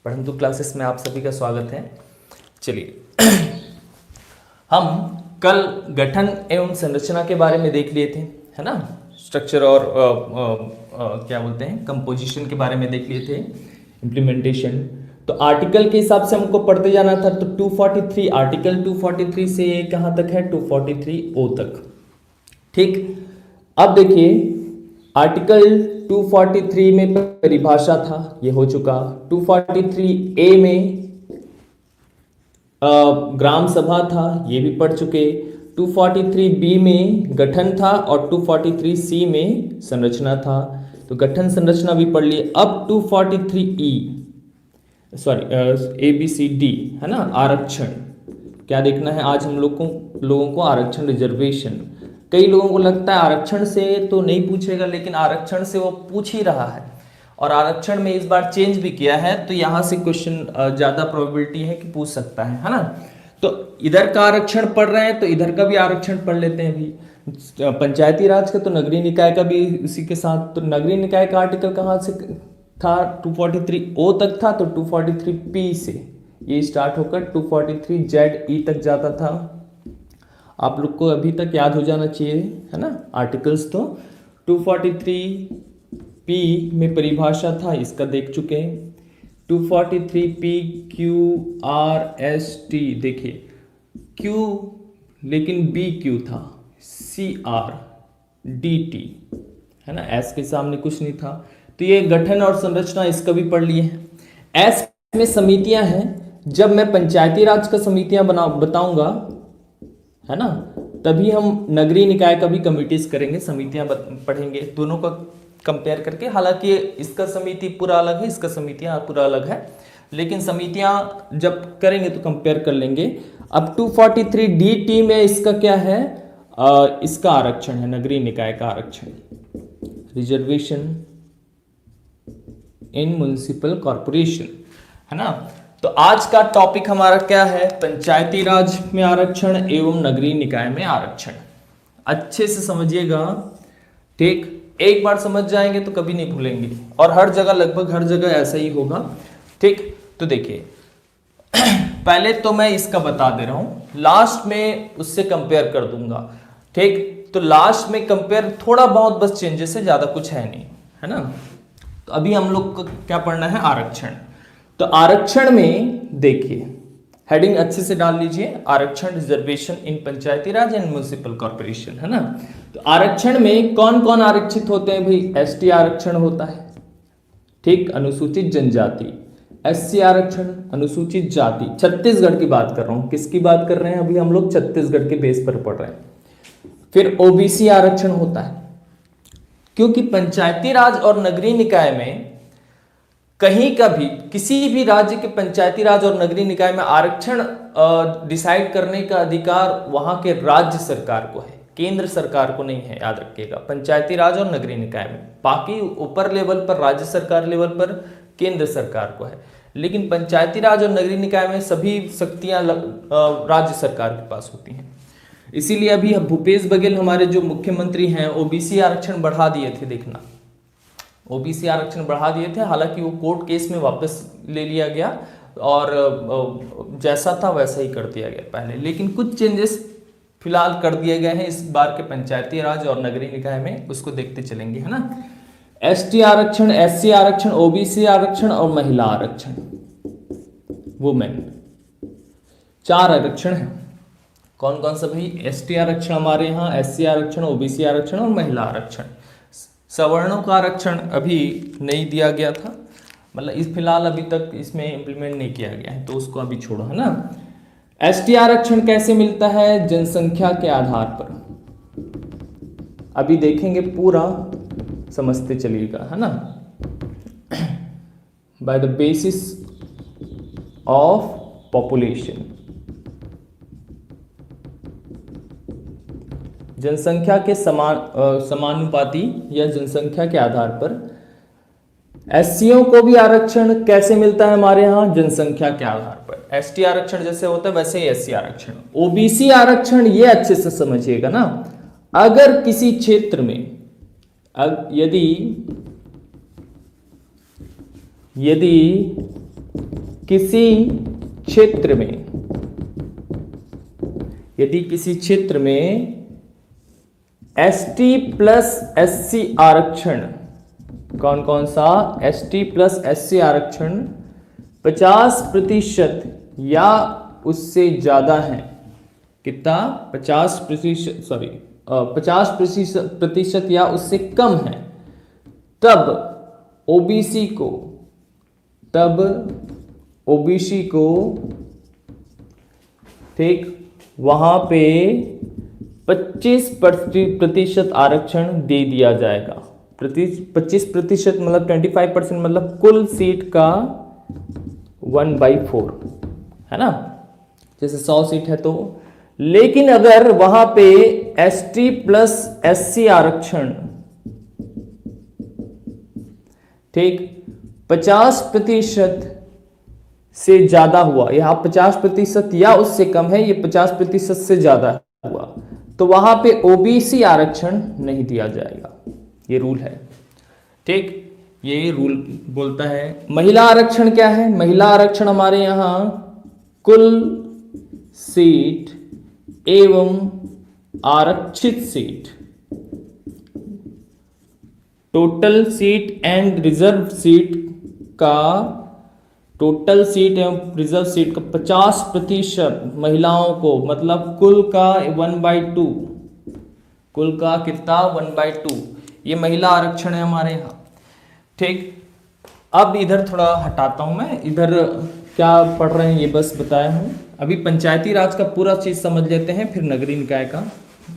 पढ़ंतु classes में आप सभी का स्वागत है। चलिए हम कल गठन एवं संरचना के बारे में देख लिए थे, है ना। स्ट्रक्चर और क्या बोलते हैं, कंपोजिशन के बारे में देख लिए थे, इम्प्लीमेंटेशन। तो आर्टिकल के हिसाब से हमको पढ़ते जाना था। तो 243 आर्टिकल 243 से कहाँ तक है, 243 ओ तक। ठीक, अब देखिए आर्टिकल 243 में परिभाषा था, ये हो चुका। 243 ए में ग्राम सभा था, ये भी पढ़ चुके। 243 बी में गठन था और 243 सी में संरचना था, तो गठन संरचना भी पढ़ लिए। अब 243 ई सॉरी ABCD है ना, आरक्षण। क्या देखना है आज हम लोगों को आरक्षण, रिजर्वेशन। कई लोगों को लगता है आरक्षण से तो नहीं पूछेगा, लेकिन आरक्षण से वो पूछ ही रहा है। और आरक्षण में इस बार चेंज भी किया है, तो यहाँ से क्वेश्चन ज्यादा प्रोबेबिलिटी है कि पूछ सकता है ना। तो इधर का आरक्षण पढ़ रहे हैं तो इधर का भी आरक्षण पढ़ लेते हैं अभी। पंचायती राज का तो नगरीय निकाय का भी उसी के साथ। तो नगरीय निकाय का आर्टिकल कहाँ से था, 243 ओ तक था, तो 243 पी से ये स्टार्ट होकर 243 ZE तक जाता था। आप लोग को अभी तक याद हो जाना चाहिए, है ना आर्टिकल्स। तो 243 पी में परिभाषा था, इसका देख चुके हैं। 243 पी QRST, देखिए Q लेकिन BQ था, CRDT है ना, S के सामने कुछ नहीं था। तो ये गठन और संरचना इसका भी पढ़ लिए हैं। S में समितियां हैं, जब मैं पंचायती राज का समितियां बताऊंगा, है ना, तभी हम नगरीय निकाय का भी कमिटीज करेंगे, समितियां पढ़ेंगे, दोनों का कंपेयर करके। हालांकि इसका समिति पूरा अलग है, इसका समितियां पूरा अलग है, लेकिन समितियां जब करेंगे तो कंपेयर कर लेंगे। अब 243 DT में इसका क्या है, इसका आरक्षण है, नगरीय निकाय का आरक्षण, रिजर्वेशन इन म्युनिसिपल कॉर्पोरेशन, है ना। तो आज का टॉपिक हमारा क्या है, पंचायती राज में आरक्षण एवं नगरीय निकाय में आरक्षण। अच्छे से समझिएगा, ठीक। एक बार समझ जाएंगे तो कभी नहीं भूलेंगे, और हर जगह, लगभग हर जगह ऐसा ही होगा, ठीक। तो देखिए पहले तो मैं इसका बता दे रहा हूं, लास्ट में उससे कंपेयर कर दूंगा, ठीक। तो लास्ट में कंपेयर थोड़ा बहुत बस चेंजेस है, ज्यादा कुछ है नहीं, है ना। तो अभी हम लोग को क्या पढ़ना है, आरक्षण। तो आरक्षण में देखिए हेडिंग अच्छे से डाल लीजिए, आरक्षण, reservation in Panchayati Raj and municipal corporation, है ना। तो आरक्षण में कौन कौन आरक्षित होते हैं भाई, ST आरक्षण होता है, ठीक, अनुसूचित जनजाति। SC आरक्षण, अनुसूचित जाति। छत्तीसगढ़ की बात कर रहा हूं, किसकी बात कर रहे हैं अभी हम लोग, छत्तीसगढ़ के बेस पर पढ़ रहे हैं। फिर OBC आरक्षण होता है, क्योंकि पंचायती राज और नगरीय निकाय में कहीं का भी, किसी भी राज्य के पंचायती राज और नगरीय निकाय में आरक्षण डिसाइड करने का अधिकार वहां के राज्य सरकार को है, केंद्र सरकार को नहीं है, याद रखिएगा। पंचायती राज और नगरीय निकाय में, बाकी ऊपर लेवल पर, राज्य सरकार लेवल पर केंद्र सरकार को है, लेकिन पंचायती राज और नगरीय निकाय में सभी शक्तियां राज्य सरकार के पास होती हैं। इसीलिए अभी भूपेश बघेल हमारे जो मुख्यमंत्री हैं, OBC आरक्षण बढ़ा दिए थे, देखना OBC आरक्षण बढ़ा दिए थे। हालांकि वो कोर्ट केस में वापस ले लिया गया और जैसा था वैसा ही कर दिया गया पहले, लेकिन कुछ चेंजेस फिलहाल कर दिए गए हैं इस बार के पंचायती राज और नगरीय निकाय में, उसको देखते चलेंगे, है ना। ST आरक्षण, SC आरक्षण, OBC आरक्षण और महिला आरक्षण, वुमेन, 4 आरक्षण है। कौन कौन सा भाई, ST आरक्षण हमारे यहाँ, SC आरक्षण, OBC आरक्षण और महिला आरक्षण। सवर्णों का आरक्षण अभी नहीं दिया गया था, मतलब इस फिलहाल अभी तक इसमें इंप्लीमेंट नहीं किया गया है, तो उसको अभी छोड़ो, है ना। ST आरक्षण कैसे मिलता है, जनसंख्या के आधार पर, अभी देखेंगे, पूरा समझते चलिएगा, है ना। By the basis of population, जनसंख्या के समानुपाती या जनसंख्या के आधार पर। SCओं को भी आरक्षण कैसे मिलता है हमारे यहाँ, जनसंख्या के आधार पर। ST आरक्षण जैसे होता है वैसे ही SC आरक्षण। OBC आरक्षण ये अच्छे से समझिएगा ना, अगर किसी क्षेत्र में यदि किसी क्षेत्र में, यदि किसी क्षेत्र में एसटी प्लस एससी आरक्षण, कौन कौन सा, एसटी प्लस एससी आरक्षण 50% या उससे ज्यादा है, कितना, 50% या उससे कम है, तब ओबीसी को ठीक वहां पे 25% आरक्षण दे दिया जाएगा। 25% मतलब 25% मतलब कुल सीट का 1/4 है ना, जैसे 100 सीट है तो। लेकिन अगर वहां पे एसटी प्लस एससी आरक्षण ठीक 50% से ज्यादा हुआ, यहां 50% या उससे कम है, ये 50% से ज्यादा हुआ, तो वहां पे ओबीसी आरक्षण नहीं दिया जाएगा। ये रूल है, ठीक, ये रूल बोलता है। महिला आरक्षण क्या है, महिला आरक्षण हमारे यहां कुल सीट एवं आरक्षित seat, total seat and reserve seat का, टोटल सीट एवं रिजर्व सीट का 50% महिलाओं को, मतलब कुल का 1/2, कुल का कितना 1/2, ये महिला आरक्षण है हमारे यहाँ, ठीक। अब इधर थोड़ा हटाता हूं मैं, इधर क्या पढ़ रहे हैं ये बस बताया हूं। अभी पंचायती राज का पूरा चीज समझ लेते हैं, फिर नगरीय निकाय का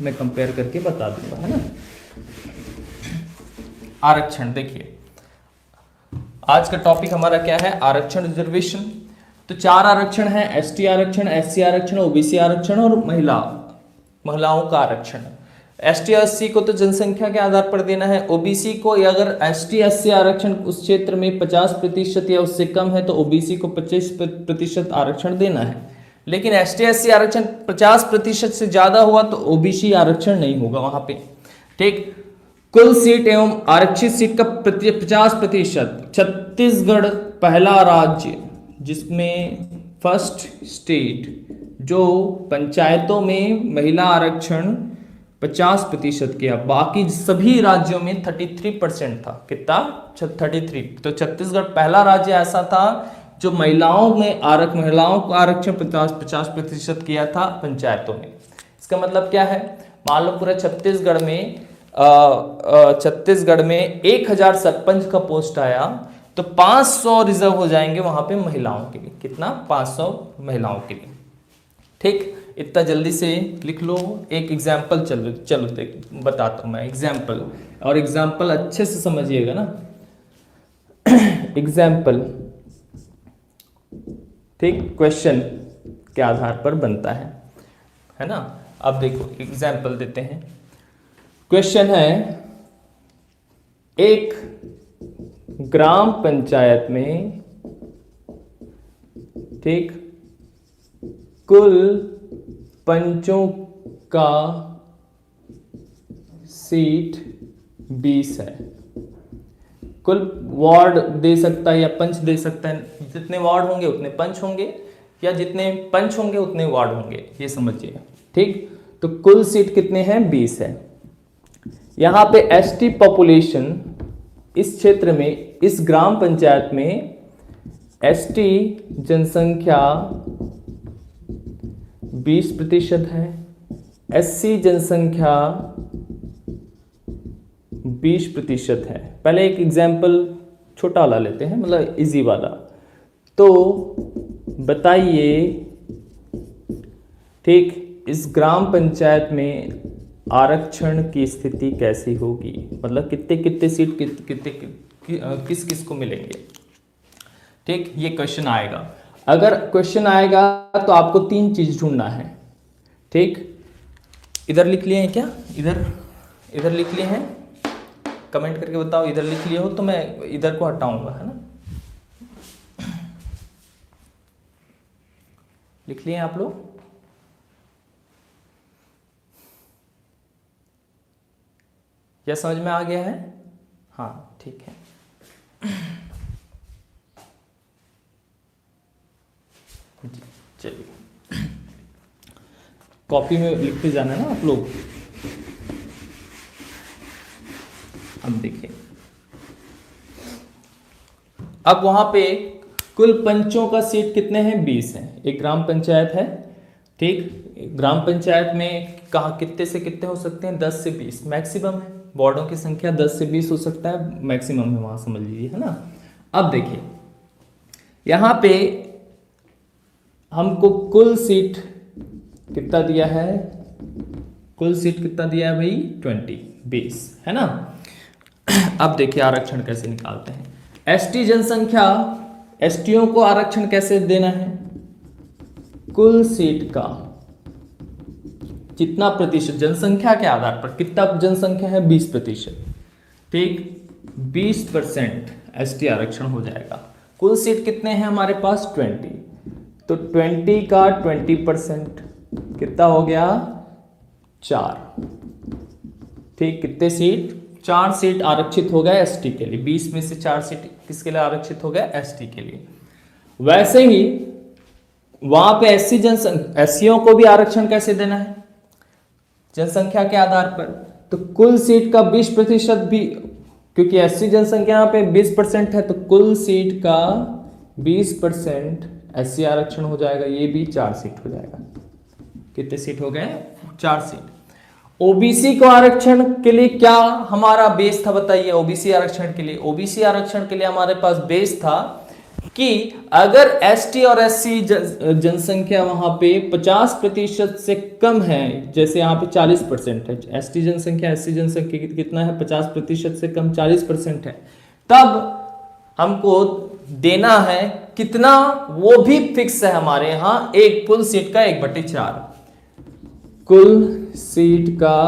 मैं कंपेयर करके बता दूंगा, है ना। आरक्षण देखिए, आज का टॉपिक हमारा क्या है, आरक्षण, रिजर्वेशन। तो 4 आरक्षण है, एसटी आरक्षण, एससी आरक्षण, ओबीसी आरक्षण और महिलाओं का आरक्षण। एसटी एससी को तो जनसंख्या के आधार पर देना है, ओबीसी को अगर एसटी एससी आरक्षण उस क्षेत्र में 50% या उससे कम है तो ओबीसी को 25% आरक्षण देना है। लेकिन एसटी एससी आरक्षण 50% से ज्यादा हुआ तो ओबीसी आरक्षण नहीं होगा वहां पे, ठीक। कुल सीट एवं आरक्षित सीट का 50%। छत्तीसगढ़ पहला राज्य जिसमें फर्स्ट स्टेट जो पंचायतों में महिला आरक्षण 50% किया, बाकी सभी राज्यों में 33% था, कितना 33। तो छत्तीसगढ़ पहला राज्य ऐसा था जो महिलाओं को आरक्षण 50% किया था पंचायतों में। इसका मतलब क्या है, मान लो पूरा छत्तीसगढ़ में 1000 सरपंच का पोस्ट आया तो 500 रिजर्व हो जाएंगे वहां पे महिलाओं के लिए, कितना 500 महिलाओं के लिए, ठीक। इतना जल्दी से लिख लो। एक एग्जाम्पल चलो देख बताता हूं मैं एग्जाम्पल, और एग्जाम्पल अच्छे से समझिएगा ना। एग्जाम्पल, ठीक, क्वेश्चन के आधार पर बनता है ना। अब देखो एग्जाम्पल देते हैं। क्वेश्चन है, एक ग्राम पंचायत में, ठीक, कुल पंचों का सीट 20 है। कुल वार्ड दे सकता है या पंच दे सकता है, जितने वार्ड होंगे उतने पंच होंगे, या जितने पंच होंगे उतने वार्ड होंगे, ये समझिए, ठीक। तो कुल सीट कितने हैं, 20 है। यहां पे एसटी पॉपुलेशन इस क्षेत्र में, इस ग्राम पंचायत में एसटी जनसंख्या 20% है, एससी जनसंख्या 20% है। पहले एक एग्जाम्पल छोटा वाला लेते हैं, मतलब इजी वाला। तो बताइए, ठीक, इस ग्राम पंचायत में आरक्षण की स्थिति कैसी होगी, मतलब कितने कितने सीट किस किस को मिलेंगे, ठीक। ये क्वेश्चन आएगा। अगर क्वेश्चन आएगा तो आपको 3 चीज ढूंढना है, ठीक। इधर लिख लिए हैं क्या, इधर लिख लिए हैं, कमेंट करके बताओ इधर लिख लिए हो तो मैं इधर को हटाऊंगा, है ना। लिख लिए आप लोग, क्या समझ में आ गया है, हाँ ठीक है। जी, चलिए कॉपी में लिखते जाना है ना आप लोग। अब देखिए, अब वहां पे कुल पंचों का सीट कितने हैं? 20 हैं। एक ग्राम पंचायत है, ठीक। ग्राम पंचायत में कहा कितने से कितने हो सकते हैं? 10 से 20 मैक्सिमम है। वार्डों की संख्या 10 से 20 हो सकता है, मैक्सिमम है वहां, समझ लीजिए, है ना। अब देखिए यहां पे हमको कुल सीट कितना दिया है? कुल सीट कितना दिया है भाई? 20 है ना। अब देखिए आरक्षण कैसे निकालते हैं। एसटी जनसंख्या, एसटीओ को आरक्षण कैसे देना है? कुल सीट का कितना प्रतिशत, जनसंख्या के आधार पर कितना जनसंख्या है? 20%, ठीक। 20% एसटी आरक्षण हो जाएगा। कुल सीट कितने हैं हमारे पास? 20, तो 20 का 20% कितना हो गया? 4, ठीक। कितने सीट? 4 सीट आरक्षित हो गए एसटी के लिए। 20 में से 4 सीट किसके लिए आरक्षित हो गए? एसटी के लिए। वैसे ही वहां पे एससी जनसंख्या, एससीओ को भी आरक्षण कैसे देना है? जनसंख्या के आधार पर। तो कुल सीट का 20% भी, क्योंकि एससी जनसंख्या यहाँ पे 20% है, तो कुल सीट का 20% एससी आरक्षण हो जाएगा। ये भी 4 सीट हो जाएगा। कितने सीट हो गए? 4 सीट। ओबीसी को आरक्षण के लिए क्या हमारा बेस था बताइए? ओबीसी आरक्षण के लिए, ओबीसी आरक्षण के लिए हमारे पास बेस था कि अगर एसटी और एससी जनसंख्या वहां पे 50% से कम है, जैसे यहाँ पे 40% है, एसटी जनसंख्या एससी जनसंख्या कितना है? 50% से कम 40% है, तब हमको देना है कितना? वो भी फिक्स है हमारे यहाँ, एक कुल सीट का 1/4। कुल सीट का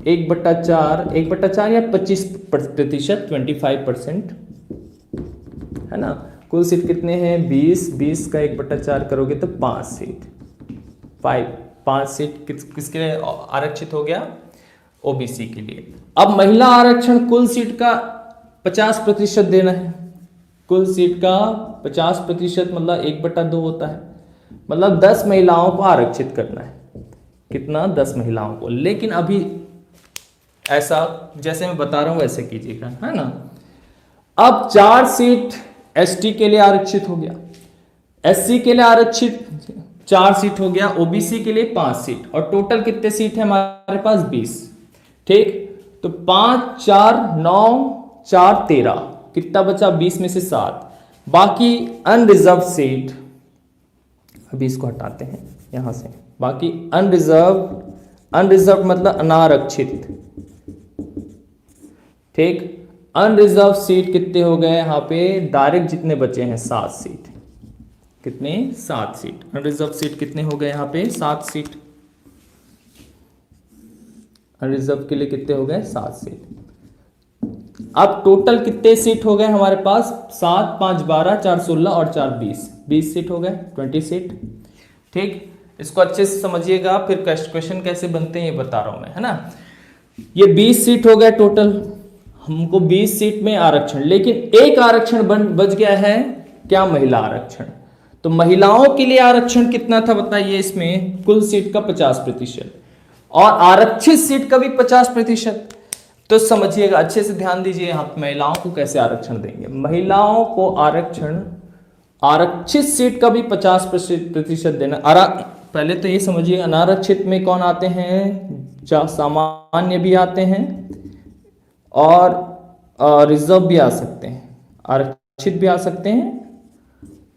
1/4 या 25%, 25% है ना। कुल सीट कितने हैं? 20 का 1/4 करोगे तो 5 सीट। 5 सीट किसके लिए आरक्षित हो गया? ओबीसी के लिए। अब महिला आरक्षण कुल सीट का 50% देना है। कुल सीट का 50% मतलब 1/2 होता है, मतलब 10 महिलाओं को आरक्षित करना है। कितना? 10 महिलाओं को। लेकिन अभी ऐसा जैसे मैं बता रहा हूं वैसे कीजिएगा, है ना। अब 4 सीट एसटी के लिए आरक्षित हो गया, एससी के लिए आरक्षित 4 सीट हो गया, ओबीसी के लिए 5 सीट, और टोटल कितने सीट है हमारे पास? 20, ठीक। तो 5 4 9 4 13, कितना बचा? 20 में से 7। बाकी अनरिजर्व सीट, अभी इसको हटाते हैं यहां से। बाकी अनरिजर्व मतलब अनारक्षित, ठीक। अनरिजर्व सीट कितने हो गए यहाँ पे? डायरेक्ट जितने बचे हैं 7 सीट। कितने? 7 सीट। अनरिजर्व सीट कितने हो गए यहाँ पे? 7 सीट। अनरिजर्व के लिए कितने हो गए? 7 सीट। अब टोटल कितने सीट हो गए हमारे पास? 7 5 12 4 16 और 4 20, 20 सीट हो गए, 20 सीट, ठीक। इसको अच्छे से समझिएगा, फिर क्वेश्चन कैसे बनते हैं ये बता रहा हूं मैं, है ना। ये 20 सीट हो गए टोटल, हमको 20 सीट में आरक्षण, लेकिन एक आरक्षण बच गया है, क्या? महिला आरक्षण। तो महिलाओं के लिए आरक्षण कितना था बताइए? इसमें कुल सीट का 50% और आरक्षित सीट का भी 50%। तो समझिएगा, अच्छे से ध्यान दीजिए, यहां पर महिलाओं को कैसे आरक्षण देंगे। महिलाओं को आरक्षण, आरक्षित सीट का भी 50% देना। पहले तो ये समझिए, अनारक्षित में कौन आते हैं? सामान्य भी आते हैं और रिजर्व भी आ सकते हैं, आरक्षित भी आ सकते हैं,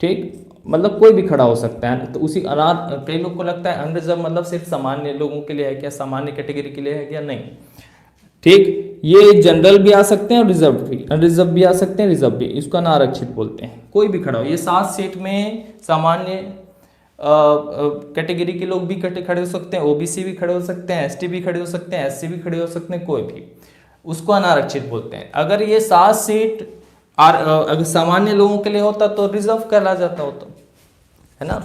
ठीक। मतलब कोई भी खड़ा हो सकता है। तो उसी कई लोग को लगता है अनरिजर्व मतलब सिर्फ सामान्य लोगों के लिए है क्या? सामान्य कैटेगरी के लिए है क्या? नहीं, ठीक। ये जनरल भी आ सकते हैं और रिजर्व भी, अनरिजर्व भी आ सकते हैं, रिजर्व भी, इसको अनारक्षित बोलते हैं। कोई भी खड़ा हो। ये 7 सीट में सामान्य कैटेगरी के लोग भी खड़े हो सकते हैं, ओबीसी भी खड़े हो सकते हैं, एसटी भी खड़े हो सकते हैं, एससी भी खड़े हो सकते हैं, कोई भी, उसको अनारक्षित बोलते हैं। अगर ये 7 सीट अगर सामान्य लोगों के लिए होता तो रिजर्व कहला जाता होता, है ना।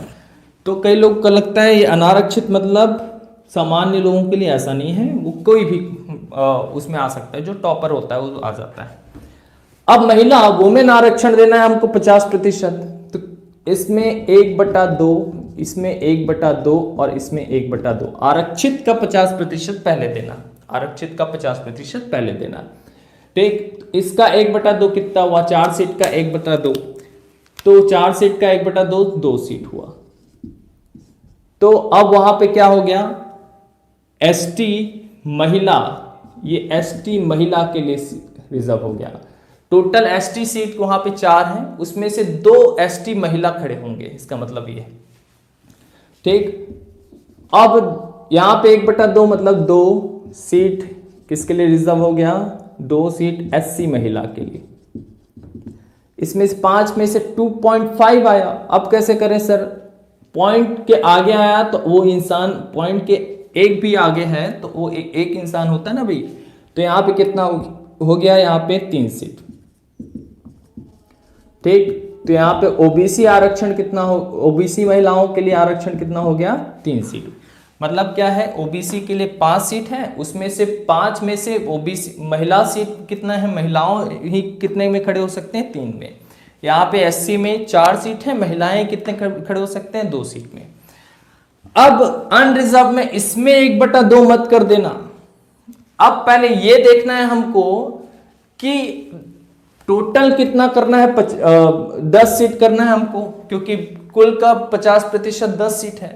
तो कई लोग को लगता है ये अनारक्षित मतलब सामान्य लोगों के लिए, ऐसा नहीं है, वो कोई भी उसमें आ सकता है, जो टॉपर होता है वो आ जाता है। अब महिला वुमेन आरक्षण देना है हमको 50%। तो इसमें 1/2, इसमें 1/2 और इसमें 1/2। आरक्षित का 50% पहले देना, आरक्षित का 50% पहले देना। ठीक, इसका 1/2 कितना हुआ, 4 सीट का 1/2, तो 4 सीट का 1/2 2 सीट हुआ। तो अब वहां पे क्या हो गया, एसटी महिला, ये एसटी महिला के लिए रिजर्व हो गया। टोटल एसटी सीट वहां पे 4 हैं, उसमें से 2 एसटी महिला खड़े होंगे, इसका मतलब ये। ठीक, अब यहां पे 1/2 मतलब 2 सीट किसके लिए रिजर्व हो गया, 2 सीट एससी महिला के लिए। इसमें से 5 में से 2.5 आया। अब कैसे करें सर, पॉइंट के आगे आया तो वो इंसान, पॉइंट के एक भी आगे है तो वो एक इंसान होता है ना भाई। तो यहां पे कितना हो गया, यहां पे 3 सीट। ठीक, तो यहां पे ओबीसी आरक्षण कितना हो, ओबीसी महिलाओं के लिए आरक्षण कितना हो गया, 3 सीट। मतलब क्या है, ओबीसी के लिए 5 सीट है, उसमें से 5 में से ओबीसी महिला सीट कितना है, महिलाओं ही कितने में खड़े हो सकते हैं, 3 में। यहाँ पे एससी में 4 सीट है, महिलाएं कितने खड़े हो सकते हैं, 2 सीट में। अब अनरिजर्व में इसमें 1/2 मत कर देना। अब पहले ये देखना है हमको कि टोटल कितना करना है, 10 सीट करना है हमको, क्योंकि कुल का 50% 10 सीट है।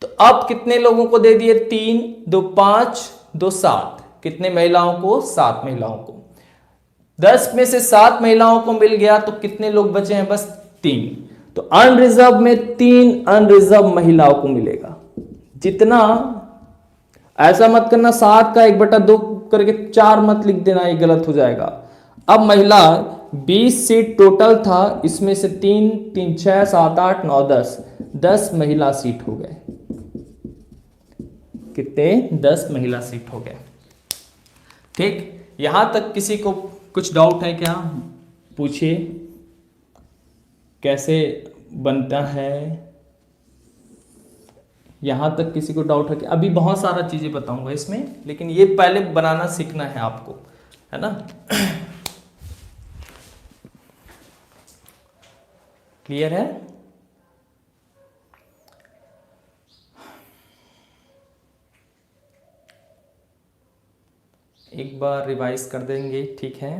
तो अब कितने लोगों को दे दिए, 3, 2 5, 2 7, कितने महिलाओं को, 7 महिलाओं को। 10 में से 7 महिलाओं को मिल गया, तो कितने लोग बचे हैं, बस 3। तो अनरिजर्व में 3 अनरिजर्व महिलाओं को मिलेगा। जितना, ऐसा मत करना 7 का 1/2 करके 4 मत लिख देना, ये गलत हो जाएगा। अब महिला 20 सीट टोटल था, इसमें से 3 3 6 7 8 9 10 महिला सीट हो गए। कितने, 10 महिला सीट हो गए। ठीक, यहां तक किसी को कुछ डाउट है क्या, पूछिए कैसे बनता है, यहां तक किसी को डाउट है कि, अभी बहुत सारा चीजें बताऊंगा इसमें, लेकिन ये पहले बनाना सीखना है आपको, है ना। क्लियर है, एक बार रिवाइज कर देंगे, ठीक है।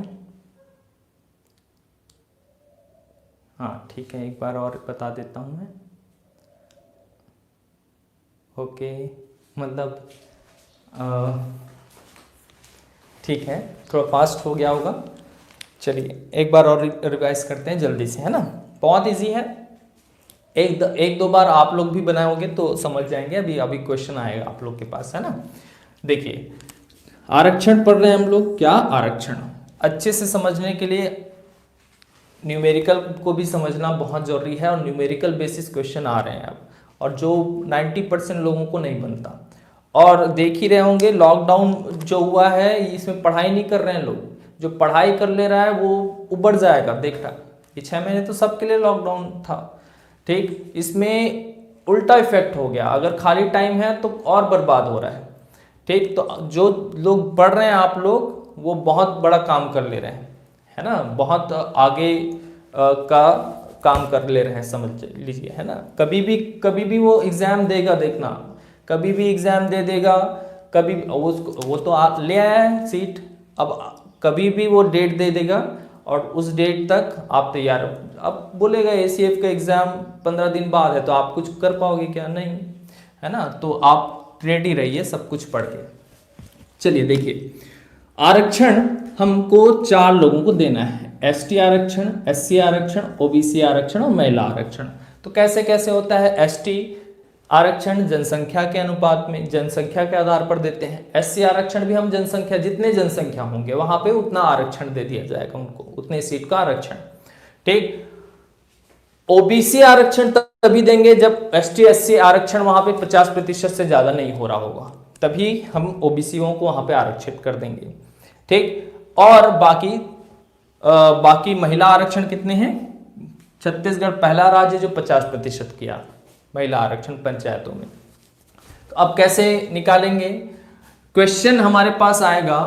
हाँ ठीक है, एक बार और बता देता हूँ मैं। ओके, मतलब ठीक है, थोड़ा फास्ट हो गया होगा। चलिए एक बार और रिवाइज करते हैं जल्दी से, है ना। बहुत इजी है, एक दो बार आप लोग भी बनाओगे तो समझ जाएंगे। अभी अभी क्वेश्चन आएगा आप लोग के पास, है ना। देखिए, आरक्षण पढ़ रहे हैं हम लोग, क्या आरक्षण, अच्छे से समझने के लिए न्यूमेरिकल को भी समझना बहुत जरूरी है, और न्यूमेरिकल बेसिस क्वेश्चन आ रहे हैं अब, और जो 90% लोगों को नहीं बनता। और देख ही रहे होंगे लॉकडाउन जो हुआ है, इसमें पढ़ाई नहीं कर रहे हैं लोग। जो पढ़ाई कर ले रहा है वो उबर जाएगा, देख रहा। ये 6 महीने तो सबके लिए लॉकडाउन था। ठीक, इसमें उल्टा इफेक्ट हो गया, अगर खाली टाइम है तो और बर्बाद हो रहा है। ठीक, तो जो लोग पढ़ रहे हैं आप लोग, वो बहुत बड़ा काम कर ले रहे हैं, है ना, बहुत आगे का काम कर ले रहे हैं, समझ लीजिए, है ना। कभी भी वो एग्जाम देगा, देखना, कभी भी एग्जाम दे देगा, कभी वो तो ले आया है सीट, अब कभी भी वो डेट दे देगा, और उस डेट तक आप तैयार हो। अब बोलेगा एसीएफ का एग्जाम 15 दिन बाद है, तो आप कुछ कर पाओगे क्या, नहीं, है ना। तो आप रेडी रहिए सब कुछ पढ़ के। चलिए देखिए, आरक्षण हमको 4 लोगों को देना है, एसटी आरक्षण, एससी आरक्षण, ओबीसी आरक्षण और महिला आरक्षण। तो कैसे कैसे होता है, एसटी आरक्षण जनसंख्या के अनुपात में, जनसंख्या के आधार पर देते हैं। एससी आरक्षण भी हम जनसंख्या, जितने जनसंख्या होंगे वहां पे उतना आरक्षण दे दिया जाएगा उनको, उतने सीट का आरक्षण। ठीक, ओबीसी आरक्षण तभी देंगे जब एसटी एससी आरक्षण वहां पे 50% से ज्यादा नहीं हो रहा होगा, तभी हम ओबीसीओं को वहां पे आरक्षित कर देंगे। ठीक, और बाकी महिला आरक्षण कितने हैं, छत्तीसगढ़ पहला राज्य जो 50% किया महिला आरक्षण पंचायतों में। तो अब कैसे निकालेंगे, क्वेश्चन हमारे पास आएगा,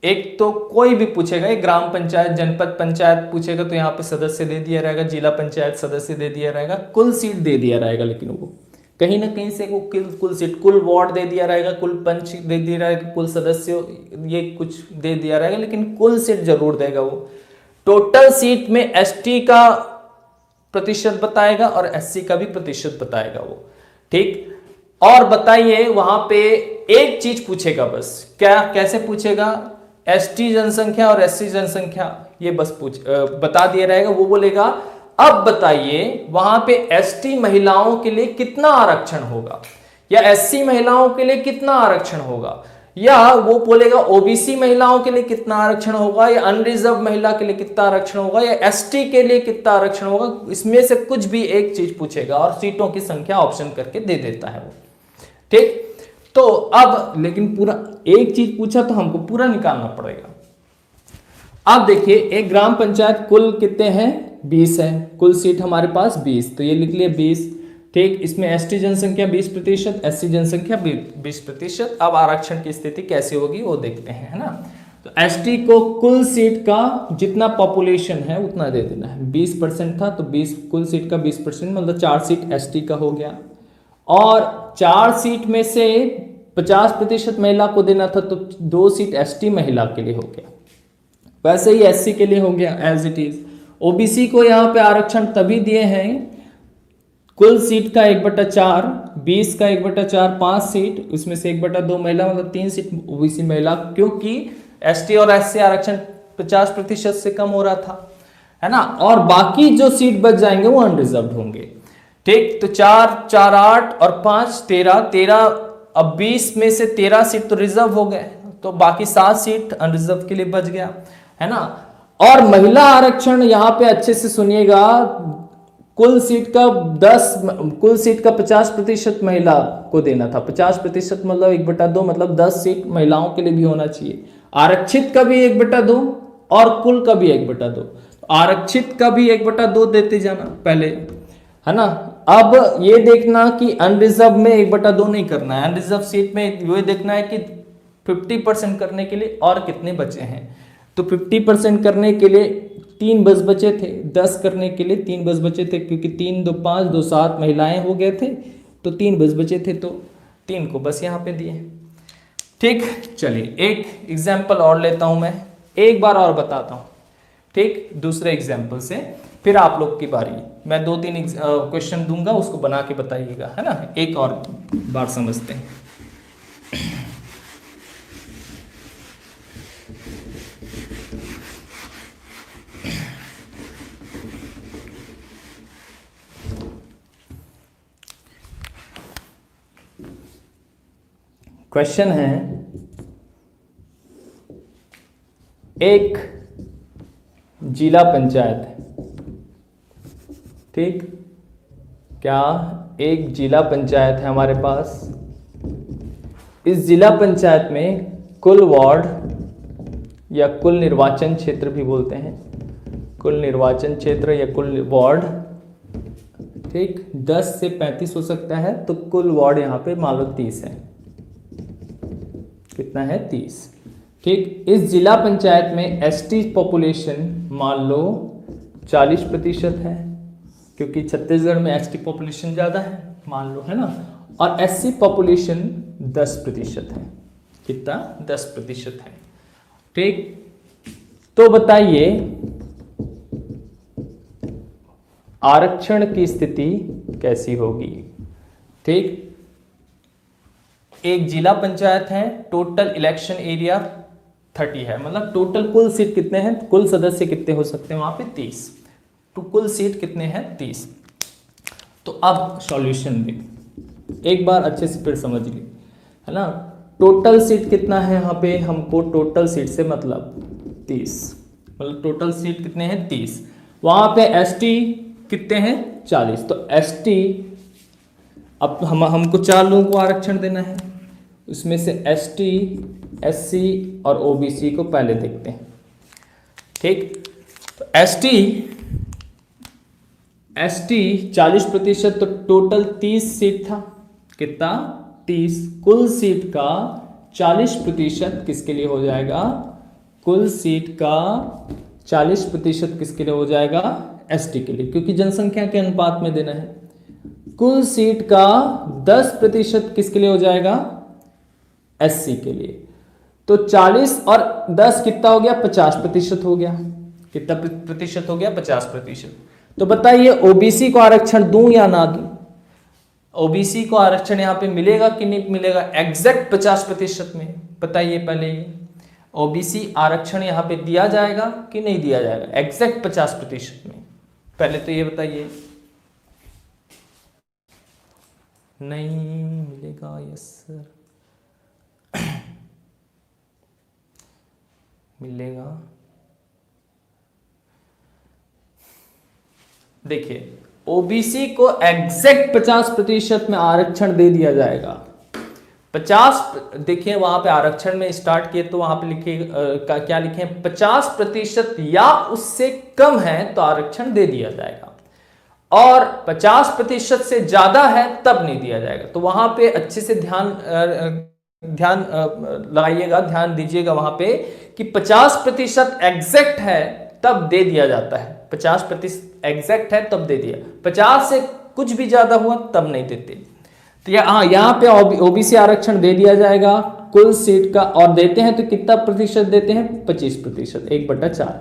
एक तो कोई भी पूछेगा, एक ग्राम पंचायत, जनपद पंचायत पूछेगा तो यहाँ पे सदस्य दे दिया रहेगा, जिला पंचायत सदस्य दे दिया रहेगा, कुल सीट दे दिया रहेगा, लेकिन वो कहीं ना कहीं से वो कुल सीट, कुल वार्ड दे दिया रहेगा, कुल पंच दे दिया रहेगा, कुल सदस्य ये कुछ दे दिया रहेगा, लेकिन कुल सीट जरूर देगा वो। टोटल सीट में एसटी का प्रतिशत बताएगा और एससी का भी प्रतिशत बताएगा वो, ठीक। और बताइए वहां पे एक चीज पूछेगा बस, क्या कैसे पूछेगा, एसटी जनसंख्या और एससी जनसंख्या ये बस बता दिया रहेगा। वो बोलेगा अब बताइए वहां पे एसटी महिलाओं के लिए कितना आरक्षण होगा, या एससी महिलाओं के लिए कितना आरक्षण होगा, या वो बोलेगा ओबीसी महिलाओं के लिए कितना आरक्षण होगा, या अनरिजर्व महिला के लिए कितना आरक्षण होगा, या एसटी के लिए कितना आरक्षण होगा। इसमें से कुछ भी एक चीज पूछेगा और सीटों की संख्या ऑप्शन करके दे देता है वो, ठीक। तो अब लेकिन पूरा एक चीज पूछा तो हमको पूरा निकालना पड़ेगा। अब देखिए एक ग्राम पंचायत कुल कितने हैं, 20 है, कुल सीट हमारे पास 20, तो ये लिख लिया 20, ठीक। इसमें एसटी जनसंख्या 20%, एससी जनसंख्या 20%। अब आरक्षण की स्थिति कैसे होगी वो देखते हैं, है ना। तो एसटी को कुल सीट का जितना पॉपुलेशन है उतना दे देना है, 20% था तो 20 कुल सीट का 20% मतलब 4 सीट एसटी का हो गया, और 4 सीट में से 50% महिला को देना था तो 2 सीट एसटी महिला के लिए हो गया। वैसे ही एससी के लिए हो गया एज इट इज। ओबीसी को यहाँ पे आरक्षण तभी दिए हैं, कुल सीट का 1/4, 20 का 1/4 5 सीट, उसमें से 1/2 महिला मतलब 3 सीट ओबीसी महिला, क्योंकि एसटी और एससी आरक्षण 50% से कम हो रहा था, है ना। और बाकी जो सीट बच जाएंगे वो अनरिजर्व होंगे, ठीक। तो 4 4 8 और 5 13, अब 20 में से 13 सीट तो रिजर्व हो गए, तो बाकी 7 सीट अनरिजर्व के लिए बच गया, है ना। और महिला आरक्षण यहाँ पे अच्छे से सुनिएगा, कुल सीट का 50% महिला को देना था, 50% मतलब 1/2 मतलब 10 सीट महिलाओं के लिए भी होना चाहिए। आरक्षित का भी 1/2 और कुल का भी 1/2, आरक्षित का भी 1/2 देते जाना पहले, है ना। अब ये देखना कि अनरिजर्व में 1/2 नहीं करना है, अनरिजर्व सीट में ये देखना है कि 50% करने के लिए और कितने बचे हैं। तो 50% करने के लिए 3 बस बचे थे, 10 करने के लिए 3 बस बचे थे, क्योंकि 3 2 5 2 7 महिलाएं हो गए थे, तो 3 बस बचे थे, तो 3 को बस यहाँ पे दिए, ठीक। चलिए एक एग्जाम्पल और लेता हूं मैं, एक बार और बताता हूं, ठीक, दूसरे एग्जाम्पल से, फिर आप लोग की बारी। मैं 2-3 क्वेश्चन दूंगा, उसको बना के बताइएगा, है ना। एक और बार समझते हैं। क्वेश्चन है, एक जिला पंचायत है, ठीक। क्या एक जिला पंचायत है हमारे पास, इस जिला पंचायत में कुल वार्ड या कुल निर्वाचन क्षेत्र भी बोलते हैं, कुल निर्वाचन क्षेत्र या कुल वार्ड, ठीक, 10 से 35 हो सकता है, तो कुल वार्ड यहाँ पे मान लो 30 है, कितना है 30, ठीक। इस जिला पंचायत में एसटी पॉपुलेशन मान लो 40% है, क्योंकि छत्तीसगढ़ में एसटी पॉपुलेशन ज़्यादा है मान लो, है ना। और एससी पॉपुलेशन 10% है, कितना 10% है, ठीक। तो बताइए आरक्षण की स्थिति कैसी होगी, ठीक। एक जिला पंचायत है, टोटल इलेक्शन एरिया 30 है, मतलब टोटल कुल सीट कितने हैं, कुल सदस्य कितने हो सकते हैं वहां पे 30, तो कुल सीट कितने हैं 30। तो अब सॉल्यूशन दें, एक बार अच्छे से फिर समझ ली, है ना। टोटल सीट कितना है यहाँ पे, हमको टोटल सीट से मतलब 30, मतलब टोटल सीट कितने हैं 30, वहां पे एसटी कितने हैं 40, तो एसटी अब हमको 4 लोगों को आरक्षण देना है, उसमें से एसटी, एससी और ओबीसी को पहले देखते हैं, ठीक। तो एसटी 40%, तो टोटल 30 सीट था, कितना 30, कुल सीट का 40% किसके लिए हो जाएगा, कुल सीट का 40% किसके लिए हो जाएगा? एसटी के लिए, क्योंकि जनसंख्या के अनुपात में देना है। कुल सीट का 10% किसके लिए हो जाएगा? एससी के लिए। तो 40 और 10 कितना हो गया? 50% हो गया। कितना प्रतिशत हो गया? 50%। तो बताइए ओबीसी को आरक्षण दूं या ना दूं? ओबीसी को आरक्षण यहां पे मिलेगा कि नहीं मिलेगा एग्जैक्ट 50% में? बताइए पहले ये ओबीसी आरक्षण यहां पे दिया जाएगा कि नहीं दिया जाएगा एग्जैक्ट 50% में? पहले तो ये बताइए। नहीं मिलेगा। यस सर मिलेगा। देखिए ओबीसी को एग्जैक्ट 50% में आरक्षण दे दिया जाएगा। 50 देखिए वहां पे आरक्षण में स्टार्ट किए तो वहां पे लिखे क्या लिखे? 50% या उससे कम है तो आरक्षण दे दिया जाएगा, और 50% से ज्यादा है तब नहीं दिया जाएगा। तो वहां पे अच्छे से ध्यान लगाइएगा, ध्यान दीजिएगा वहां पे कि 50% एग्जैक्ट है तब दे दिया जाता है। 50% एग्जैक्ट है तब दे दिया, 50 से कुछ भी ज्यादा हुआ तब नहीं देते। तो यहाँ पे ओबीसी आरक्षण दे दिया जाएगा कुल सीट का, और देते हैं तो कितना प्रतिशत देते हैं? 25%, 1/4।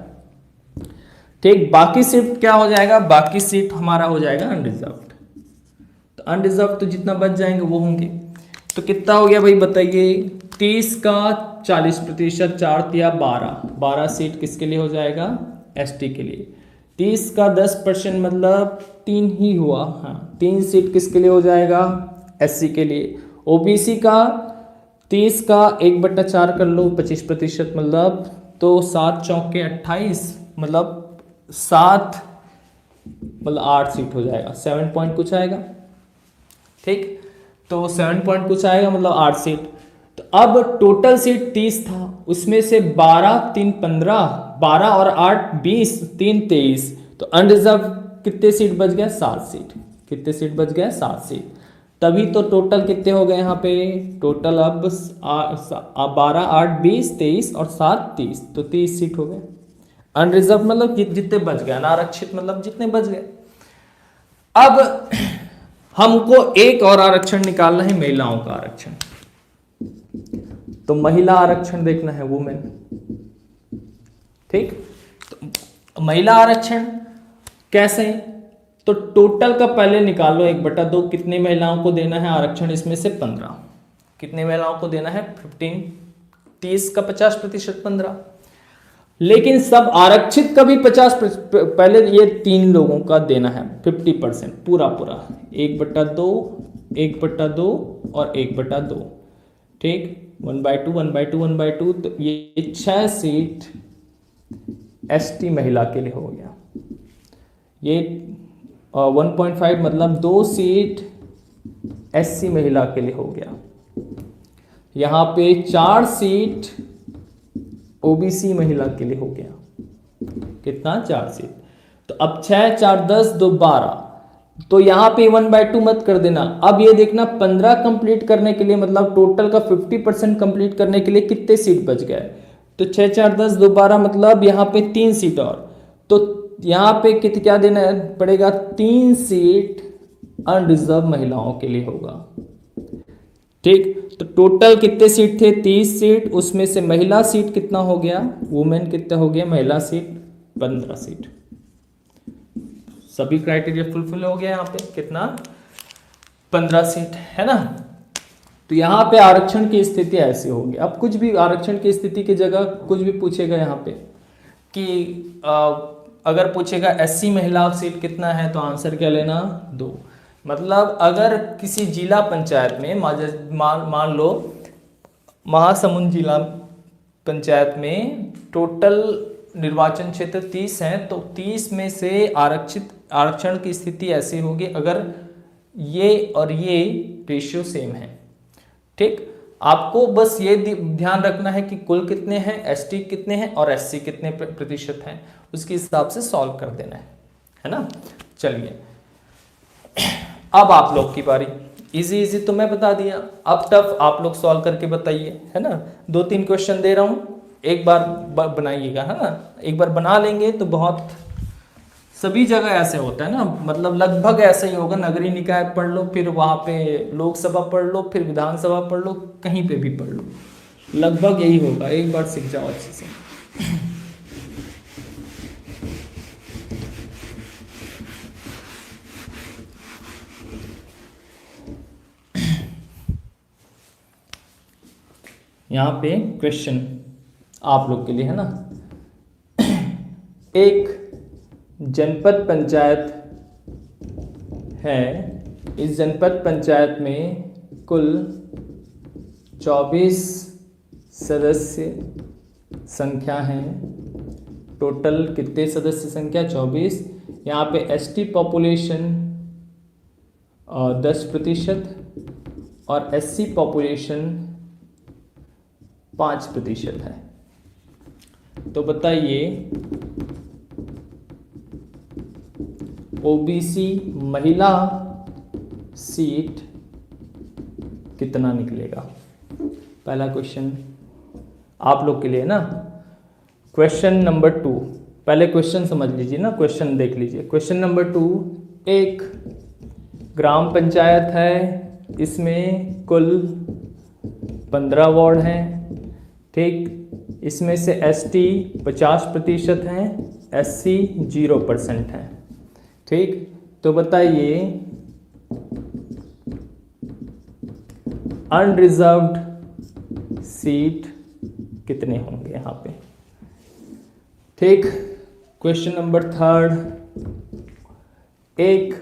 ठीक, बाकी सीट क्या हो जाएगा? बाकी सीट हमारा हो जाएगा अनरिजर्व्ड। तो अनरिजर्व्ड तो जितना बच जाएंगे वो होंगे। तो कितना हो गया भाई बताइए? 30 का 40%, 4 या 12 सीट किसके लिए हो जाएगा? एसटी के लिए। 30 का 10% मतलब 3 ही हुआ। हाँ 3 सीट किसके लिए हो जाएगा? एससी के लिए। ओबीसी का 30 का 1/4 कर लो 25% मतलब, तो 7 चौके 28 मतलब 7 मतलब 8 सीट हो जाएगा। 7 पॉइंट कुछ आएगा। ठीक, तो 7 पॉइंट कुछ आएगा मतलब 8 सीट। तो अब टोटल सीट 30 था, उसमें से 12 3 15, 12 और 8 20, 3 23, तो अनरिजर्व कितने सीट बच गया? 7 सीट। कितने सीट बच गया? 7 सीट। तभी तो टोटल कितने हो गए यहाँ पे? टोटल अब 12 8 20 23 और 7 30, तो 30 सीट हो गए। अनरिजर्व मतलब जितने बच गए, अनारक्षित मतलब जितने बच गए। अब हमको एक और आरक्षण निकालना है, महिलाओं का आरक्षण। तो महिला आरक्षण देखना है, वुमेन। ठीक, तो महिला आरक्षण कैसे? तो टोटल का पहले निकालो 1/2, कितनी महिलाओं को देना है आरक्षण? इसमें से 15। कितने महिलाओं को देना है? 15। 30 का 50% 15। लेकिन सब आरक्षित का भी 50%, पहले ये 3 लोगों का देना है 50% पूरा 1/2, 1/2 और 1/2। ठीक, 1/2 1/2 1/2, तो ये 6 सीट एसटी महिला के लिए हो गया। ये 1.5 मतलब 2 सीट एससी महिला के लिए हो गया। यहां पे 4 सीट ओबीसी महिला के लिए हो गया। कितना? 4 सीट। तो अब 6 4 10 2 12, तो यहां पे 1/2 मत कर देना। अब ये देखना 15 कंप्लीट करने के लिए मतलब टोटल का 50% कंप्लीट करने के लिए कितने सीट बच गए? तो 6 4 10 2 12 मतलब यहां पे 3 सीट और, तो यहां पे क्या देना पड़ेगा? 3 सीट अनरिजर्व महिलाओं के लिए होगा। ठीक, तो टोटल कितने सीट थे? 30 सीट, उसमें से महिला सीट कितना हो गया? वुमेन कितना हो गया? महिला सीट 15 सीट। सभी क्राइटेरिया फुलफिल हो गया। यहाँ पे कितना? 15 सीट है ना। तो यहाँ पे आरक्षण की स्थिति ऐसी होगी। अब कुछ भी आरक्षण की स्थिति की जगह कुछ भी पूछेगा यहाँ पे कि अगर पूछेगा एससी महिला सीट कितना है, तो आंसर क्या लेना? 2। मतलब अगर किसी जिला पंचायत में मान लो महासमुंद जिला पंचायत में टोटल निर्वाचन क्षेत्र 30 हैं, तो 30 में से आरक्षण की स्थिति ऐसी होगी अगर ये और ये रेशियो सेम है। ठीक, आपको बस ये ध्यान रखना है कि कुल कितने हैं, एसटी कितने हैं और एससी कितने प्रतिशत हैं, उसके हिसाब से सॉल्व कर देना है ना। चलिए अब आप लोग की बारी। इजी तो मैं बता दिया, अब टफ आप लोग सॉल्व करके बताइए, है ना। 2-3 क्वेश्चन दे रहा हूं, एक बार बनाइएगा, है ना। एक बार बना लेंगे तो बहुत, सभी जगह ऐसे होता है ना, मतलब लगभग ऐसा ही होगा। नगरीय निकाय पढ़ लो, फिर वहाँ पे लोकसभा पढ़ लो, फिर विधानसभा पढ़ लो, कहीं पे भी पढ़ लो, लगभग यही होगा। एक बार सीख जाओ अच्छे से। यहाँ पे क्वेश्चन आप लोग के लिए है ना। एक जनपद पंचायत है, इस जनपद पंचायत में कुल 24 सदस्य संख्या है। टोटल कितने सदस्य संख्या? 24। यहाँ पे एसटी पॉपुलेशन 10% और एससी पॉपुलेशन 5% है। तो बताइए ओबीसी महिला सीट कितना निकलेगा? पहला क्वेश्चन आप लोग के लिए ना। क्वेश्चन नंबर 2, पहले क्वेश्चन समझ लीजिए ना, क्वेश्चन देख लीजिए। क्वेश्चन नंबर 2, एक ग्राम पंचायत है, इसमें कुल 15 वार्ड हैं, ठीक। इसमें से एसटी 50% हैं, एससी 0% हैं, ठीक। तो बताइए अनरिजर्व्ड सीट कितने होंगे यहाँ पे, ठीक। क्वेश्चन नंबर 3, एक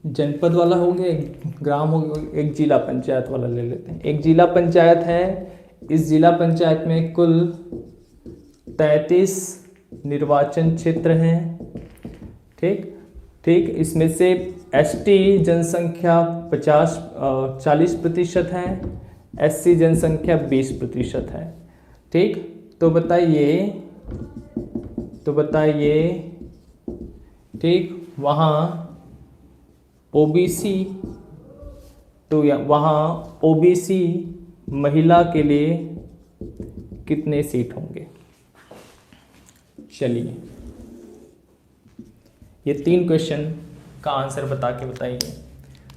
जनपद वाला हो गया, एक ग्राम हो गया, एक जिला पंचायत वाला ले लेते हैं। एक जिला पंचायत है, इस जिला पंचायत में कुल 33 निर्वाचन क्षेत्र हैं, ठीक ठीक। इसमें से एसटी जनसंख्या 40% है, एससी जनसंख्या 20% है, ठीक। तो बताइए ठीक, वहाँ ओबीसी, तो वहाँ ओबीसी महिला के लिए कितने सीट होंगे? चलिए ये 3 क्वेश्चन का आंसर बता के बताइए,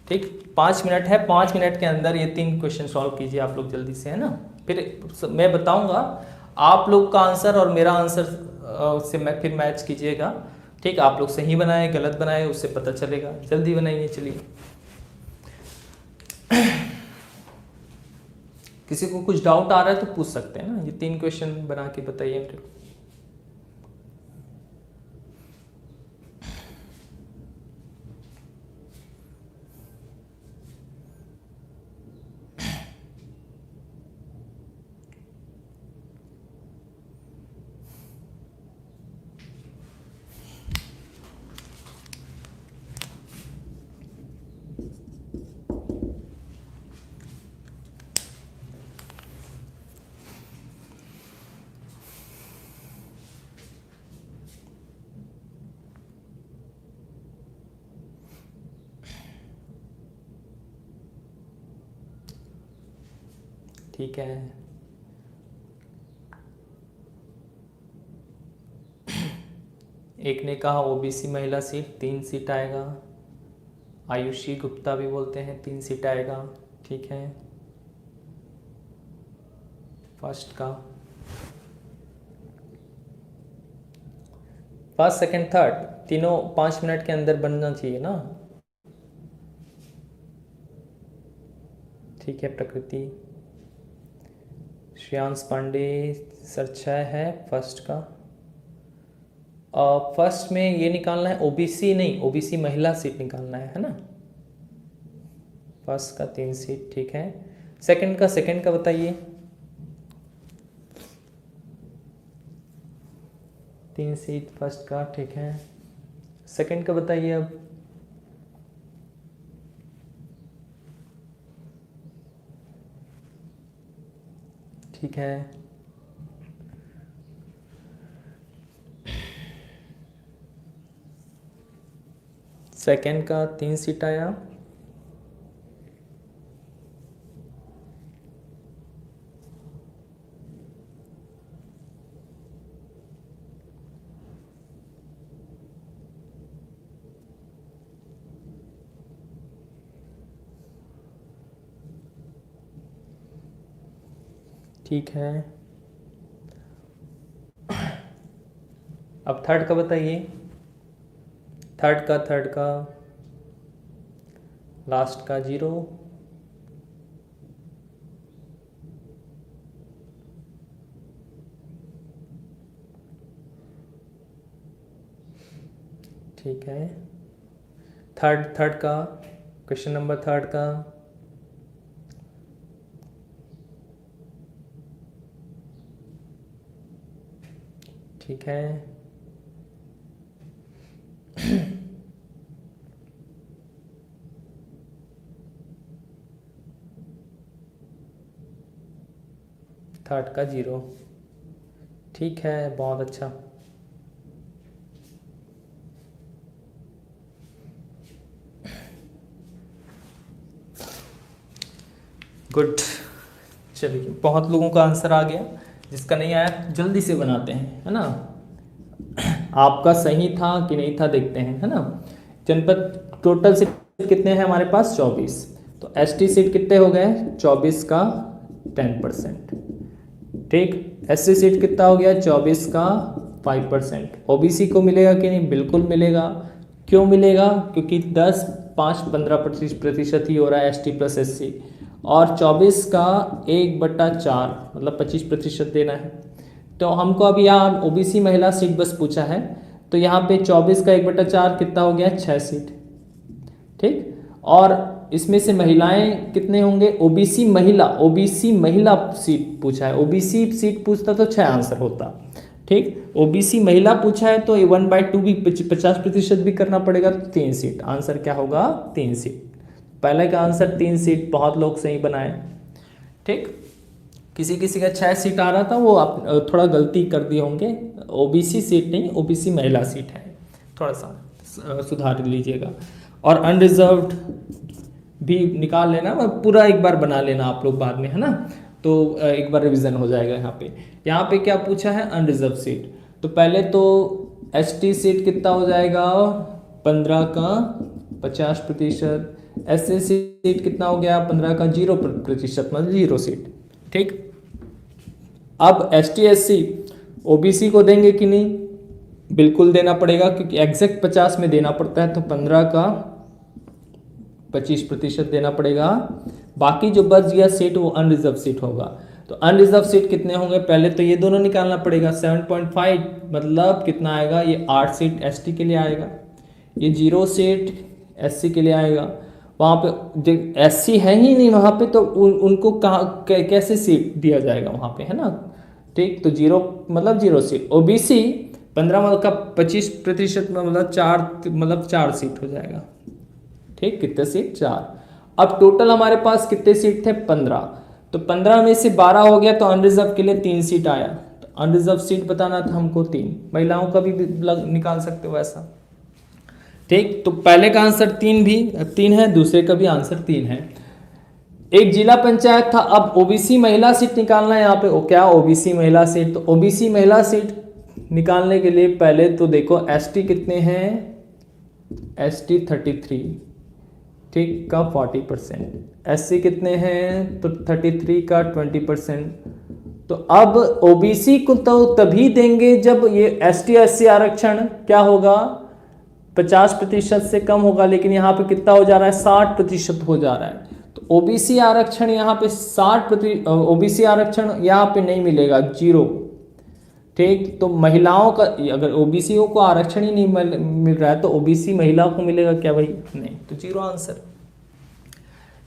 ठीक। 5 मिनट है, 5 मिनट के अंदर ये 3 क्वेश्चन सॉल्व कीजिए आप लोग जल्दी से, है ना। फिर मैं बताऊंगा, आप लोग का आंसर और मेरा आंसर से मैं फिर मैच कीजिएगा, ठीक। आप लोग सही बनाए गलत बनाए उससे पता चलेगा। जल्दी बनाइए, चलिए। किसी को कुछ डाउट आ रहा है तो पूछ सकते हैं ना। ये 3 क्वेश्चन बना के बताइए मेरे को। ठीक है, एक ने कहा ओबीसी महिला सीट 3 सीट आएगा, आयुषी गुप्ता भी बोलते हैं 3 सीट आएगा, ठीक है। फर्स्ट का, फर्स्ट सेकंड थर्ड तीनों 5 मिनट के अंदर बनना चाहिए ना, ठीक है। प्रकृति, श्रेयांश पांडे सर 6 है फर्स्ट का। फर्स्ट में ये निकालना है ओबीसी नहीं, ओबीसी महिला सीट निकालना है ना। फर्स्ट का 3 सीट, ठीक है। सेकंड का बताइए। 3 सीट फर्स्ट का, ठीक है। सेकंड का बताइए अब। ठीक है। सेकंड का 3 सीट आया। ठीक है, अब थर्ड का बताइए। थर्ड का लास्ट का 0, ठीक है। थर्ड का क्वेश्चन नंबर थर्ड का ठीक है। थर्ड का 0, ठीक है, बहुत अच्छा। गुड, चलिए बहुत लोगों का आंसर आ गया। जिसका नहीं आया जल्दी से बनाते हैं, है ना। आपका सही था कि नहीं था देखते हैं, है ना। जनपद टोटल सीट कितने हैं हमारे पास? 24। तो एसटी सीट कितने हो गए? 24 का 10%। ठीक, एससी सीट कितना हो गया? 24 का 5%। ओबीसी को मिलेगा कि नहीं? बिल्कुल मिलेगा। क्यों मिलेगा? क्योंकि 10, 5, 15% ही हो रहा है एसटी प्लस एससी, और 24 का 1/4 मतलब 25% देना है। तो हमको अभी यहाँ ओबीसी महिला सीट बस पूछा है, तो यहाँ पे 24 का 1/4 कितना हो गया? 6 सीट। ठीक, और इसमें से महिलाएं कितने होंगे? ओबीसी महिला सीट पूछा है। ओबीसी सीट पूछता तो 6 आंसर होता। ठीक, ओबीसी महिला पूछा है तो 1/2 भी 50% भी करना पड़ेगा, तो 3 सीट। आंसर क्या होगा? 3 सीट। पहले का आंसर 3 सीट, बहुत लोग सही बनाए। ठीक, किसी का 6 सीट आ रहा था, वो आप थोड़ा गलती कर दिए होंगे। ओबीसी सीट नहीं, ओबीसी महिला सीट है, थोड़ा सा सुधार लीजिएगा। और अनरिजर्व्ड भी निकाल लेना, पूरा एक बार बना लेना आप लोग बाद में, है ना। तो एक बार रिवीजन हो जाएगा। यहाँ पे क्या पूछा है? Unreserve seat. तो पहले तो एसटी सीट कितना हो जाएगा? 15 का 50%। एससी सीट कितना हो गया? 15 का 0%, मतलब 0 सीट। ठीक, अब एसटी एससी ओबीसी को देंगे कि नहीं? बिल्कुल देना पड़ेगा, क्योंकि एग्जैक्ट 50 में देना पड़ता है, तो 15 का 25% देना पड़ेगा। बाकी जो बच गया सीट वो अनरिजर्व सीट होगा। तो अनरिजर्व सीट कितने होंगे? पहले तो ये दोनों निकालना पड़ेगा। 7.5 मतलब कितना आएगा? ये 8 सीट एसटी के लिए आएगा, ये 0 सीट एससी के लिए आएगा। वहाँ पे एससी है ही नहीं वहाँ पे, तो उनको कहाँ कैसे सीट दिया जाएगा वहाँ पे, है ना। ठीक, तो 0 मतलब 0 सीट। ओबीसी 15 मतलब का 25% मतलब 4 सीट हो जाएगा। ठीक, कितने सीट? 4। अब टोटल हमारे पास कितने सीट थे? 15। तो 15 में से 12 हो गया, तो अनरिजर्व के लिए 3 सीट आया। तो अनरिजर्व सीट बताना था हमको 3। महिलाओं का भी निकाल सकते हो ऐसा। ठीक, तो पहले का आंसर 3 है, दूसरे का भी आंसर 3 है। एक जिला पंचायत था। अब ओबीसी महिला सीट निकालना है यहाँ पे। क्या? ओबीसी महिला सीट। तो ओबीसी महिला सीट निकालने के लिए पहले तो देखो एसटी कितने हैं? एसटी 33, ठीक, का 40%। एससी कितने हैं? तो 33 का 20%। तो अब ओबीसी को तो तभी देंगे जब ये एसटी एससी आरक्षण क्या होगा? 50% से कम होगा। लेकिन यहाँ पे कितना हो जा रहा है? 60% हो जा रहा है। तो ओबीसी आरक्षण यहाँ पे 60%, ओबीसी आरक्षण यहाँ पे नहीं मिलेगा, 0। ठीक, तो महिलाओं का, अगर ओबीसीओ को आरक्षण ही नहीं मिल रहा है, तो ओबीसी महिलाओं को मिलेगा क्या भाई? नहीं, तो 0 आंसर।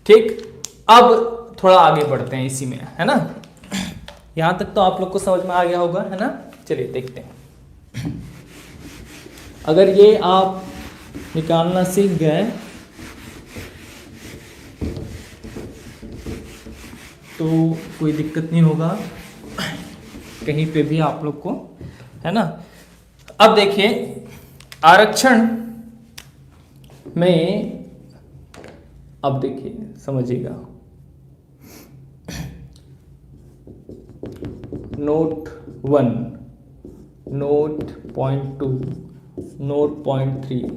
ठीक, अब थोड़ा आगे बढ़ते हैं इसी में, है ना। यहां तक तो आप लोग को समझ में आ गया होगा, है ना। चलिए देखते हैं। अगर ये आप निकालना सीख गए तो कोई दिक्कत नहीं होगा कहीं पे भी आप लोग को, है ना। अब देखिए आरक्षण में, अब देखिए समझिएगा, note 1, note point 2, note point 3,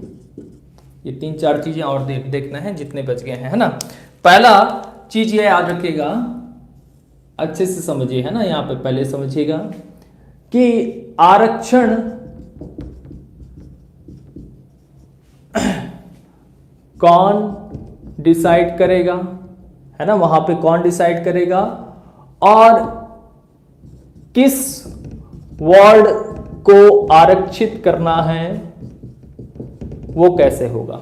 ये 3-4 चीजें और देखना है जितने बच गए हैं, है ना। पहला चीज ये याद रखिएगा, अच्छे से समझिए, है ना, यहाँ पे पहले समझिएगा कि आरक्षण कौन डिसाइड करेगा, है ना, वहां पे कौन डिसाइड करेगा, और किस वार्ड को आरक्षित करना है वो कैसे होगा।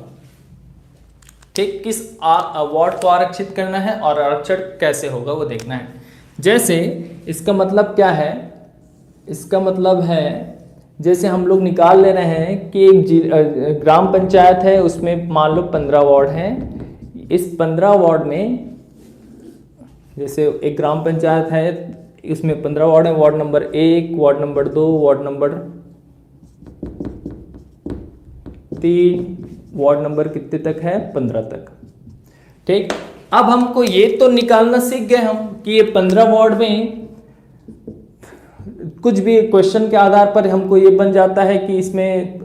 ठीक, किस वार्ड को आरक्षित करना है और आरक्षण कैसे होगा वो देखना है। जैसे इसका मतलब क्या है, इसका मतलब है जैसे हम लोग निकाल ले रहे हैं कि एक ग्राम पंचायत है, उसमें मान लो 15 वार्ड हैं। इस 15 वार्ड में, जैसे एक ग्राम पंचायत है, इसमें 15 वार्ड है, ward number 1, ward number 2, ward number 3, ward number कितने तक है, 15 तक। ठीक, अब हमको ये तो निकालना सीख गए हम कि ये 15 वार्ड में कुछ भी क्वेश्चन के आधार पर हमको ये बन जाता है कि इसमें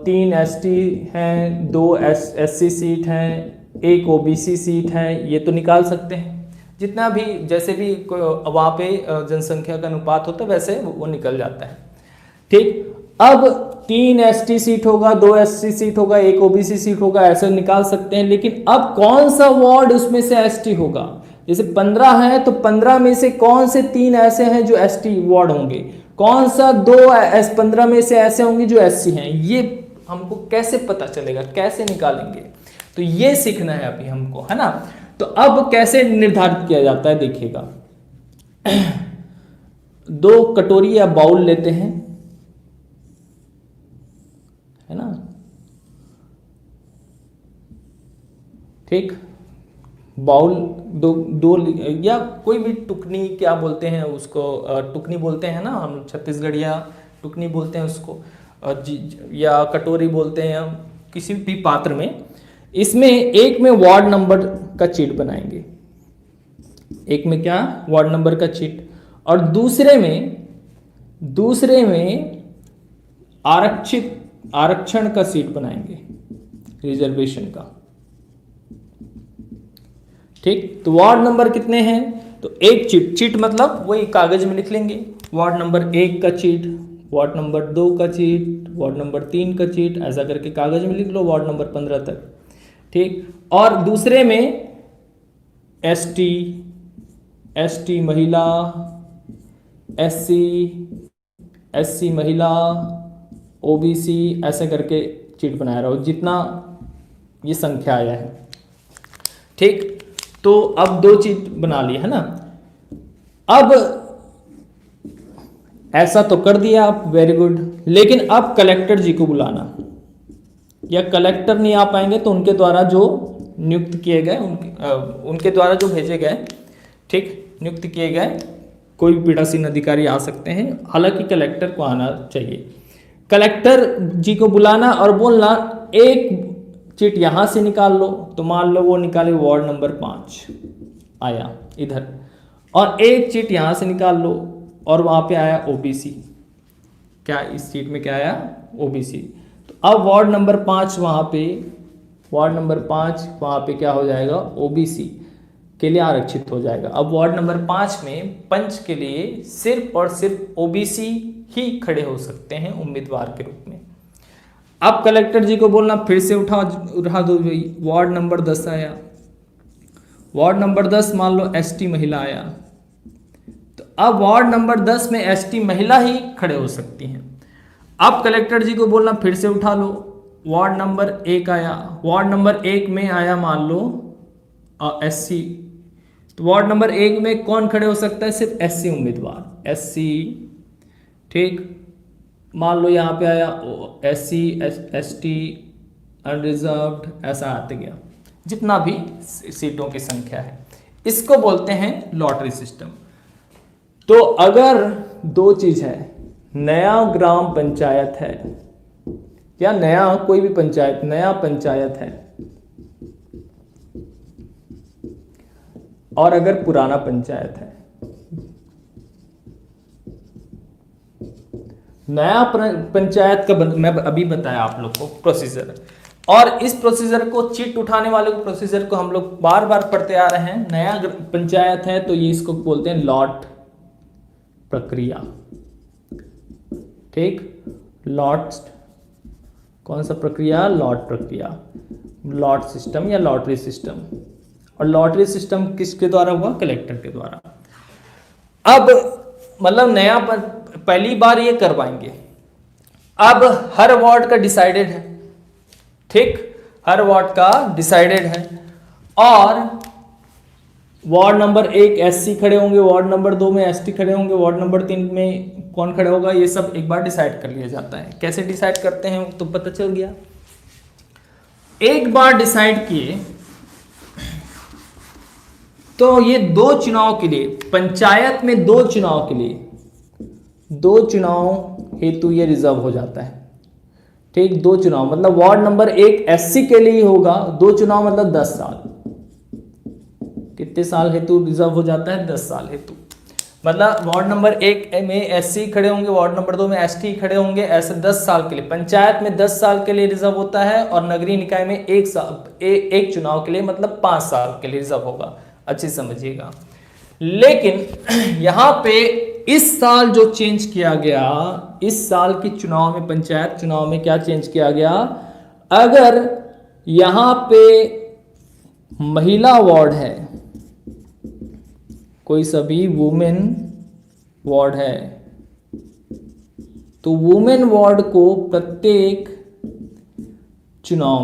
3 एसटी हैं, 2 एससी सीट हैं, 1 ओबीसी सीट है, ये तो निकाल सकते हैं। जितना भी जैसे भी वहाँ पे जनसंख्या का अनुपात होता है वैसे वो निकल जाता है। ठीक, अब 3 एसटी सीट होगा, 2 एससी सीट होगा, 1 ओबीसी सीट होगा, ऐसे निकाल सकते हैं। लेकिन अब कौन सा वार्ड उसमें से एसटी होगा, जैसे 15 है तो 15 में से कौन से 3 ऐसे हैं जो एसटी वार्ड होंगे, कौन सा 2 15 में से ऐसे होंगे जो एससी हैं, ये हमको कैसे पता चलेगा, कैसे निकालेंगे, तो ये सीखना है अभी हमको, है ना। तो अब कैसे निर्धारित किया जाता है देखिएगा। 2 कटोरी या बाउल लेते हैं, है ना, ठीक, बाउल दो या कोई भी टुकनी, क्या बोलते हैं उसको, टुकनी बोलते हैं ना हम छत्तीसगढ़िया, टुकनी बोलते हैं उसको, या कटोरी बोलते हैं किसी भी पात्र में। इसमें एक में वार्ड नंबर का चीट बनाएंगे, एक में क्या, वार्ड नंबर का चीट, और दूसरे में आरक्षण का सीट बनाएंगे, रिजर्वेशन का। ठीक, तो वार्ड नंबर कितने हैं, तो एक चीट मतलब वही कागज में लिख लेंगे, वार्ड नंबर 1 का चीट, वार्ड नंबर 2 का चीट, वार्ड नंबर 3 का चीट, ऐसा करके कागज में लिख लो वार्ड नंबर 15 तक। ठीक, और दूसरे में एसटी महिला, एससी महिला, ओबीसी, ऐसे करके चीट बनाया रहो जितना ये संख्या आया है। ठीक, तो अब 2 चीट बना लिया, है ना। अब ऐसा तो कर दिया आप, वेरी गुड, लेकिन अब कलेक्टर जी को बुलाना, या कलेक्टर नहीं आ पाएंगे तो उनके द्वारा जो नियुक्त किए गए, उनके द्वारा जो भेजे गए, ठीक, नियुक्त किए गए कोई भी पीठासीन अधिकारी आ सकते हैं, हालांकि कलेक्टर को आना चाहिए। कलेक्टर जी को बुलाना और बोलना एक चिट यहाँ से निकाल लो, तो मान लो वो निकाले वार्ड नंबर 5 आया इधर, और एक चिट यहाँ से निकाल लो और वहाँ पे आया ओबीसी, क्या इस सीट में क्या आया, ओबीसी। तो अब वार्ड नंबर 5 वहाँ पे क्या हो जाएगा, ओबीसी के लिए आरक्षित हो जाएगा। अब वार्ड नंबर 5 में पंच के लिए सिर्फ और सिर्फ ओबीसी ही खड़े हो सकते हैं उम्मीदवार के रूप में। अब कलेक्टर जी को बोलना फिर से उठा दो, वार्ड नंबर 10 आया, वार्ड नंबर 10 मान लो एसटी महिला आया, तो अब वार्ड नंबर 10 में एसटी महिला ही खड़े हो सकती हैं। अब कलेक्टर जी को बोलना फिर से उठा लो, वार्ड नंबर 1 आया, वार्ड नंबर 1 में आया मान लो एससी, तो वार्ड नंबर 1 में कौन खड़े हो सकता है, सिर्फ एससी उम्मीदवार, एससी। ठीक, मान लो यहाँ पे आया एससी, एसटी, अनरिजर्व्ड, ऐसा आते गया जितना भी सीटों की संख्या है, इसको बोलते हैं लॉटरी सिस्टम। तो अगर 2 चीज है, नया ग्राम पंचायत है या नया कोई भी पंचायत, नया पंचायत है, और अगर पुराना पंचायत है, नया पंचायत का मैं अभी बताया आप लोग को प्रोसीजर, और इस प्रोसीजर को, चिट उठाने वाले को प्रोसीजर को हम लोग बार बार पढ़ते आ रहे हैं। नया पंचायत है तो ये इसको बोलते हैं लॉट प्रक्रिया। ठीक, लॉट, कौन सा प्रक्रिया? लॉट प्रक्रिया, लॉट सिस्टम या लॉटरी सिस्टम। और लॉटरी सिस्टम किसके द्वारा हुआ? कलेक्टर के द्वारा। अब मतलब नया पहली बार ये करवाएंगे। अब हर वार्ड का डिसाइडेड है, ठीक, हर वार्ड का डिसाइडेड है। और वार्ड नंबर 1 एससी खड़े होंगे, वार्ड नंबर 2 में एसटी खड़े होंगे, वार्ड नंबर 3 में कौन खड़े होगा, ये सब एक बार डिसाइड कर लिया जाता है। कैसे डिसाइड करते हैं तो पता चल गया। एक बार डिसाइड किए तो ये 2 चुनाव के लिए, पंचायत में 2 चुनाव के लिए, 2 चुनाव हेतु ये रिजर्व हो जाता है। ठीक, 2 चुनाव मतलब वार्ड नंबर 1 एससी के लिए होगा, 2 चुनाव मतलब 10 साल। कितने साल हेतु रिजर्व हो जाता है? 10 साल हेतु। मतलब वार्ड नंबर 1 में एससी खड़े होंगे, वार्ड नंबर 2 में एसटी खड़े होंगे, ऐसे 10 साल के लिए। पंचायत में 10 साल के लिए रिजर्व होता है और नगरीय निकाय में 1 साल, एक चुनाव के लिए मतलब 5 साल के लिए रिजर्व होगा। अच्छे समझिएगा। लेकिन यहां पे इस साल जो चेंज किया गया, इस साल के चुनाव में, पंचायत चुनाव में क्या चेंज किया गया? अगर यहां पे महिला वार्ड है, कोई सभी वुमेन वार्ड है, तो वुमेन वार्ड को प्रत्येक चुनाव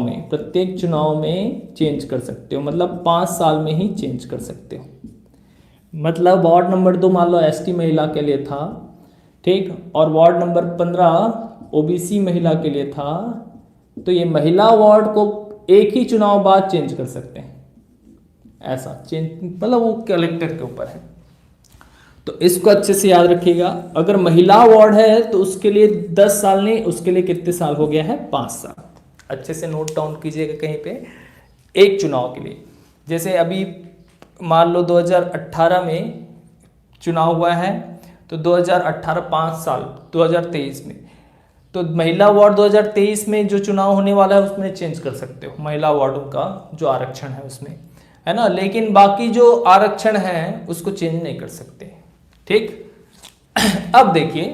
में चेंज कर सकते हो, मतलब 5 साल में ही चेंज कर सकते हो। मतलब वार्ड नंबर 2 मान लो एसटी महिला के लिए था, ठीक, और वार्ड नंबर 15 ओबीसी महिला के लिए था, तो ये महिला वार्ड को एक ही चुनाव बाद चेंज कर सकते हैं। ऐसा चेंज मतलब वो कलेक्टर के ऊपर है, तो इसको अच्छे से याद रखिएगा। अगर महिला वार्ड है तो उसके लिए 10 साल नहीं, उसके लिए कितने साल हो गया है? 5 साल। अच्छे से नोट डाउन कीजिएगा कहीं पे, एक चुनाव के लिए। जैसे अभी मान लो 2018 में चुनाव हुआ है, तो 2018 5 साल 2023 में, तो महिला वार्ड 2023 में जो चुनाव होने वाला है उसमें चेंज कर सकते हो, महिला वार्डों का जो आरक्षण है उसमें, है ना। लेकिन बाकी जो आरक्षण है उसको चेंज नहीं कर सकते। ठीक अब देखिए,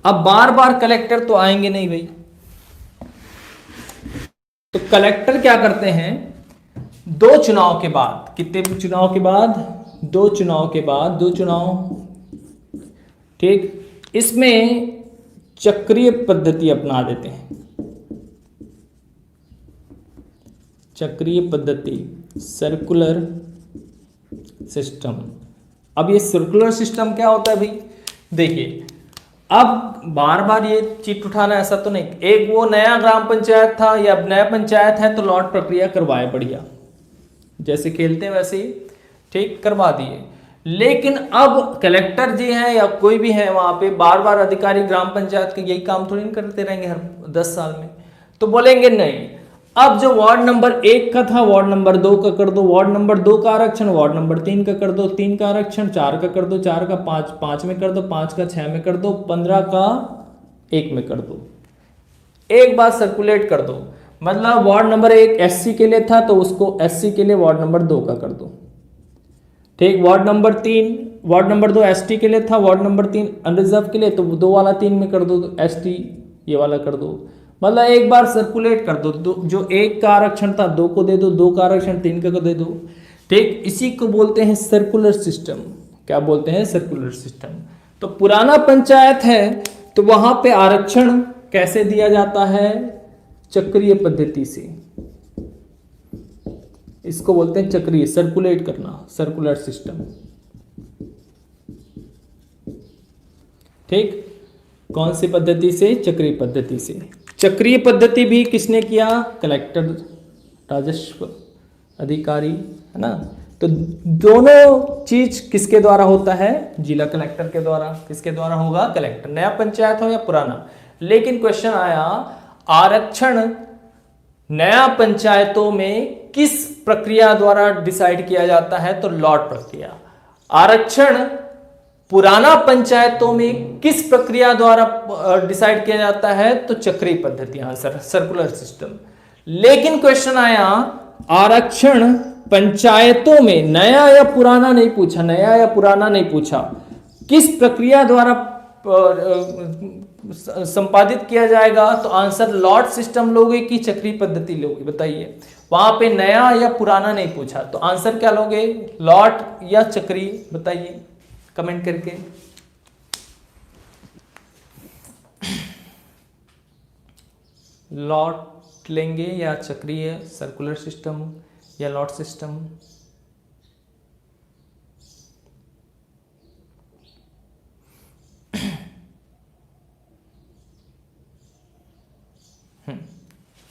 अब बार बार कलेक्टर तो आएंगे नहीं भाई, तो कलेक्टर क्या करते हैं? 2 चुनाव के बाद, कितने चुनाव के बाद? 2 चुनाव के बाद, 2 चुनाव, ठीक, इसमें चक्रीय पद्धति अपना देते हैं। चक्रीय पद्धति, सर्कुलर सिस्टम। अब ये सर्कुलर सिस्टम क्या होता है भाई? देखिए, अब बार बार ये चिट उठाना ऐसा तो नहीं, एक वो नया ग्राम पंचायत था या नया पंचायत है तो लॉट प्रक्रिया करवाए, बढ़िया, जैसे खेलते हैं वैसे ही, ठीक, करवा दिए। लेकिन अब कलेक्टर जी हैं या कोई भी है वहां पे, बार बार अधिकारी ग्राम पंचायत के यही काम थोड़ी नहीं करते रहेंगे हर 10 साल में, तो बोलेंगे नहीं, अब जो वार्ड नंबर 1 का था वार्ड नंबर 2 का कर दो, वार्ड नंबर 2 का आरक्षण वार्ड नंबर 3 का कर दो, 3 का आरक्षण 4 का कर दो, 4 का 5 में कर दो, 5 का 6 में कर दो, 15 का 1 में कर दो। एक बार सर्कुलेट कर दो, मतलब वार्ड नंबर 1 एससी के लिए था तो उसको एससी के लिए वार्ड नंबर 2 का कर दो, ठीक। Ward number 3, ward number 2 ST के लिए था, वार्ड नंबर 3 अनरिजर्व के लिए, तो 2 वाला 3 में कर दो, तो एसटी ये वाला कर दो। मतलब एक बार सर्कुलेट कर दो, जो 1 का आरक्षण था 2 को दे दो, 2 का आरक्षण 3 का दे दो, ठीक। इसी को बोलते हैं सर्कुलर सिस्टम। क्या बोलते हैं? Circular system. तो पुराना पंचायत है तो वहां पे आरक्षण कैसे दिया जाता है? चक्रीय पद्धति से। इसको बोलते हैं चक्रीय, सर्कुलेट करना, सर्कुलर सिस्टम, ठीक। कौन सी पद्धति से? चक्रीय पद्धति से। चक्रीय पद्धति भी किसने किया? कलेक्टर, राजस्व अधिकारी, है ना। तो दोनों चीज किसके द्वारा होता है? जिला कलेक्टर के द्वारा। किसके द्वारा होगा? कलेक्टर, नया पंचायत हो या पुराना। लेकिन क्वेश्चन आया, आरक्षण नया पंचायतों में किस प्रक्रिया द्वारा डिसाइड किया जाता है? तो लॉट प्रक्रिया। आरक्षण पुराना पंचायतों में किस प्रक्रिया द्वारा डिसाइड किया जाता है? तो चक्रीय पद्धति, आंसर सर्कुलर सिस्टम। लेकिन क्वेश्चन आया आरक्षण पंचायतों में, नया या पुराना नहीं पूछा, नया या पुराना नहीं पूछा, किस प्रक्रिया द्वारा संपादित किया जाएगा? तो आंसर लॉट सिस्टम लोगे कि चक्रीय पद्धति लोगे, बताइए। वहां पे नया या पुराना नहीं पूछा, तो आंसर क्या लोगे? लॉट या चक्रीय, बताइए कमेंट करके। लॉट लेंगे या चक्रीय, सर्कुलर सिस्टम या लॉट सिस्टम?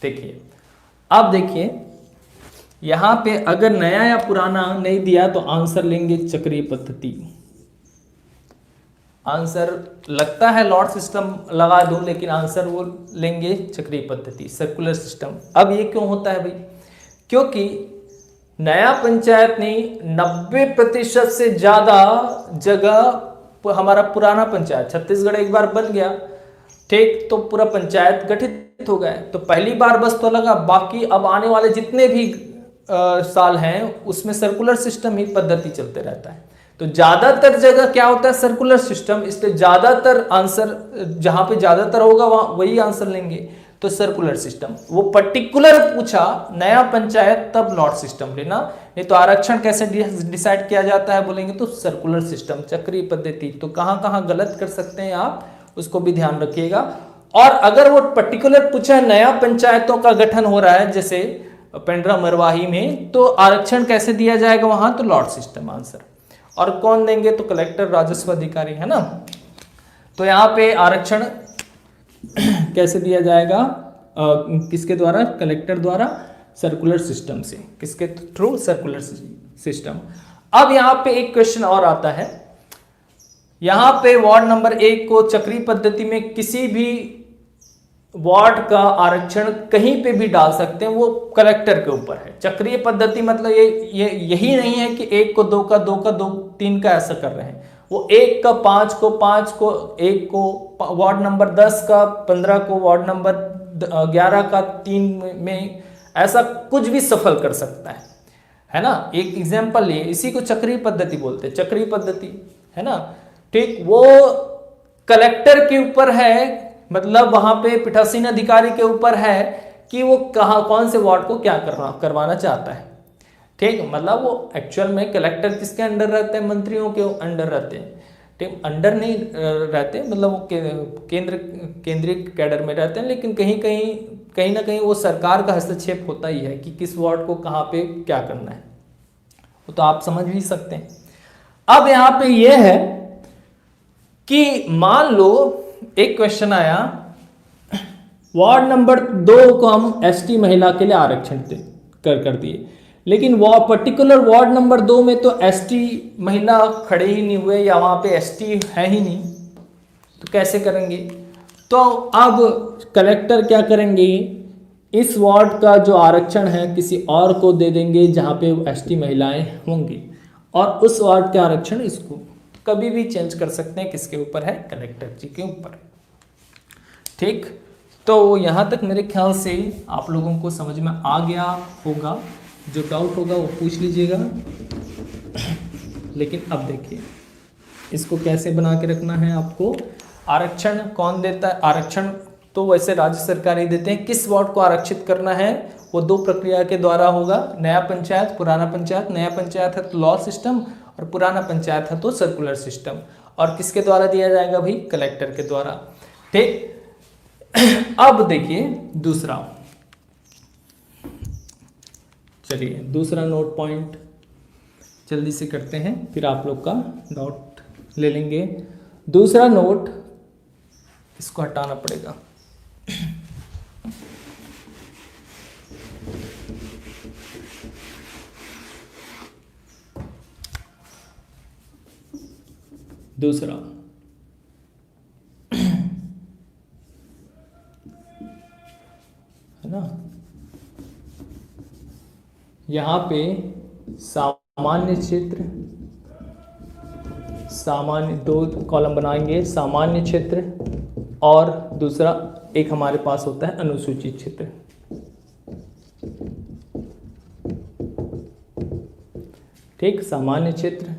देखिए, अब देखिए यहां पे अगर नया या पुराना नहीं दिया तो आंसर लेंगे चक्रीय पद्धति। आंसर लगता है लॉट सिस्टम लगा दूं, लेकिन आंसर वो लेंगे चक्रीय पद्धति, सर्कुलर सिस्टम। अब ये क्यों होता है भाई? क्योंकि नया पंचायत ने 90% से ज्यादा जगह हमारा पुराना पंचायत, छत्तीसगढ़ एक बार बन गया, ठीक, तो पूरा पंचायत गठित हो गया, तो पहली बार बस तो लगा, बाकी अब आने वाले जितने भी साल हैं उसमें सर्कुलर सिस्टम ही पद्धति चलते रहता है। तो ज्यादातर जगह क्या होता है? सर्कुलर सिस्टम, इसलिए ज्यादातर आंसर जहां पे ज्यादातर होगा वहां वही आंसर लेंगे, तो सर्कुलर सिस्टम। वो पर्टिकुलर पूछा नया पंचायत तब लॉट सिस्टम लेना, नहीं तो आरक्षण कैसे डिसाइड किया जाता है बोलेंगे तो सर्कुलर सिस्टम, चक्रीय पद्धति। तो कहां कहां गलत कर सकते हैं आप, उसको भी ध्यान रखिएगा। और अगर वो पर्टिकुलर पूछा नया पंचायतों का गठन हो रहा है जैसे पेंड्रा मरवाही में, तो आरक्षण कैसे दिया जाएगा वहां? तो लॉट सिस्टम आंसर। और कौन देंगे? तो कलेक्टर, राजस्व अधिकारी, है ना। तो यहाँ पे आरक्षण कैसे दिया जाएगा? किसके द्वारा? कलेक्टर द्वारा, सर्कुलर सिस्टम से। किसके थ्रू? Circular system. अब यहाँ पे एक क्वेश्चन और आता है, यहाँ पे वार्ड नंबर 1 को चक्रीय पद्धति में किसी भी वार्ड का आरक्षण कहीं पे भी डाल सकते हैं, वो कलेक्टर के ऊपर है। चक्रीय पद्धति मतलब ये यही नहीं है कि 1 को 2 का 2 का 2 3 का ऐसा कर रहे हैं, वो 1 का 5 को 5 को 1 को, वार्ड नंबर 10 का 15 को, वार्ड नंबर 11 का 3 में, ऐसा कुछ भी सफल कर सकता है ना। एक एग्जाम्पल लिए, इसी को चक्रीय पद्धति बोलते हैं, चक्रीय पद्धति, है ना। ठीक, वो कलेक्टर के ऊपर है, मतलब वहां पे पीठासीन अधिकारी के ऊपर है कि वो कहाँ कौन से वार्ड को क्या करवाना चाहता है। ठीक, मतलब वो एक्चुअल में कलेक्टर किसके अंडर रहते हैं? मंत्रियों के अंडर रहते हैं। ठीक, अंडर नहीं रहते, मतलब वो केंद्रीय कैडर में रहते हैं, लेकिन कहीं ना कहीं वो सरकार का हस्तक्षेप होता ही है कि किस वार्ड को कहाँ पे क्या करना है, वो तो आप समझ भी सकते हैं। अब यहाँ पे ये है कि मान लो एक क्वेश्चन आया, वार्ड नंबर 2 को हम एसटी महिला के लिए आरक्षण कर दिए, लेकिन वो पर्टिकुलर वार्ड नंबर 2 में तो एसटी महिला खड़े ही नहीं हुए, या वहां पे एसटी है ही नहीं, तो कैसे करेंगे? तो अब कलेक्टर क्या करेंगे? इस वार्ड का जो आरक्षण है किसी और को दे देंगे जहां पे एसटी महिलाएं होंगी, और उस वार्ड के आरक्षण इसको कभी भी चेंज कर सकते हैं। किसके ऊपर है? कलेक्टर जी के ऊपर। ठीक, तो यहां तक मेरे ख्याल से आप लोगों को समझ में आ गया होगा, जो डाउट होगा वो पूछ लीजिएगा। लेकिन अब देखिए इसको कैसे बना के रखना है आपको। आरक्षण कौन देता है? आरक्षण तो वैसे राज्य सरकार ही देते हैं। किस वार्ड को आरक्षित करना है वो 2 प्रक्रिया के द्वारा होगा, नया पंचायत, पुराना पंचायत। नया पंचायत है तो लॉ सिस्टम, और पुराना पंचायत है तो सर्कुलर सिस्टम। और किसके द्वारा दिया जाएगा भाई? कलेक्टर के द्वारा। ठीक, अब देखिए दूसरा, चलिए दूसरा नोट पॉइंट जल्दी से करते हैं, फिर आप लोग का डाउट ले लेंगे। दूसरा नोट, इसको हटाना पड़ेगा। दूसरा, है ना, यहां पे सामान्य क्षेत्र, सामान्य, 2 कॉलम बनाएंगे, सामान्य क्षेत्र और दूसरा एक हमारे पास होता है अनुसूचित क्षेत्र। ठीक, सामान्य क्षेत्र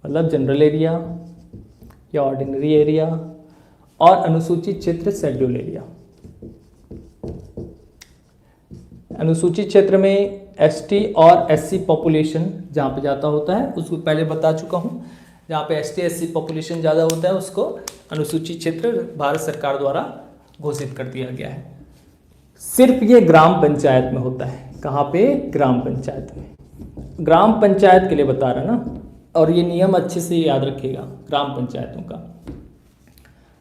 मतलब जनरल एरिया या ऑर्डिनरी एरिया, और अनुसूचित क्षेत्र शेड्यूल एरिया। अनुसूचित क्षेत्र में एसटी और एससी पॉपुलेशन जहाँ पे ज़्यादा होता है, उसको पहले बता चुका हूँ। जहाँ पे एसटी एससी पॉपुलेशन ज़्यादा होता है उसको अनुसूचित क्षेत्र भारत सरकार द्वारा घोषित कर दिया गया है। सिर्फ ये ग्राम पंचायत में होता है। कहाँ पे? ग्राम पंचायत में। ग्राम पंचायत के लिए बता रहा ना, और ये नियम अच्छे से याद रखिएगा ग्राम पंचायतों का।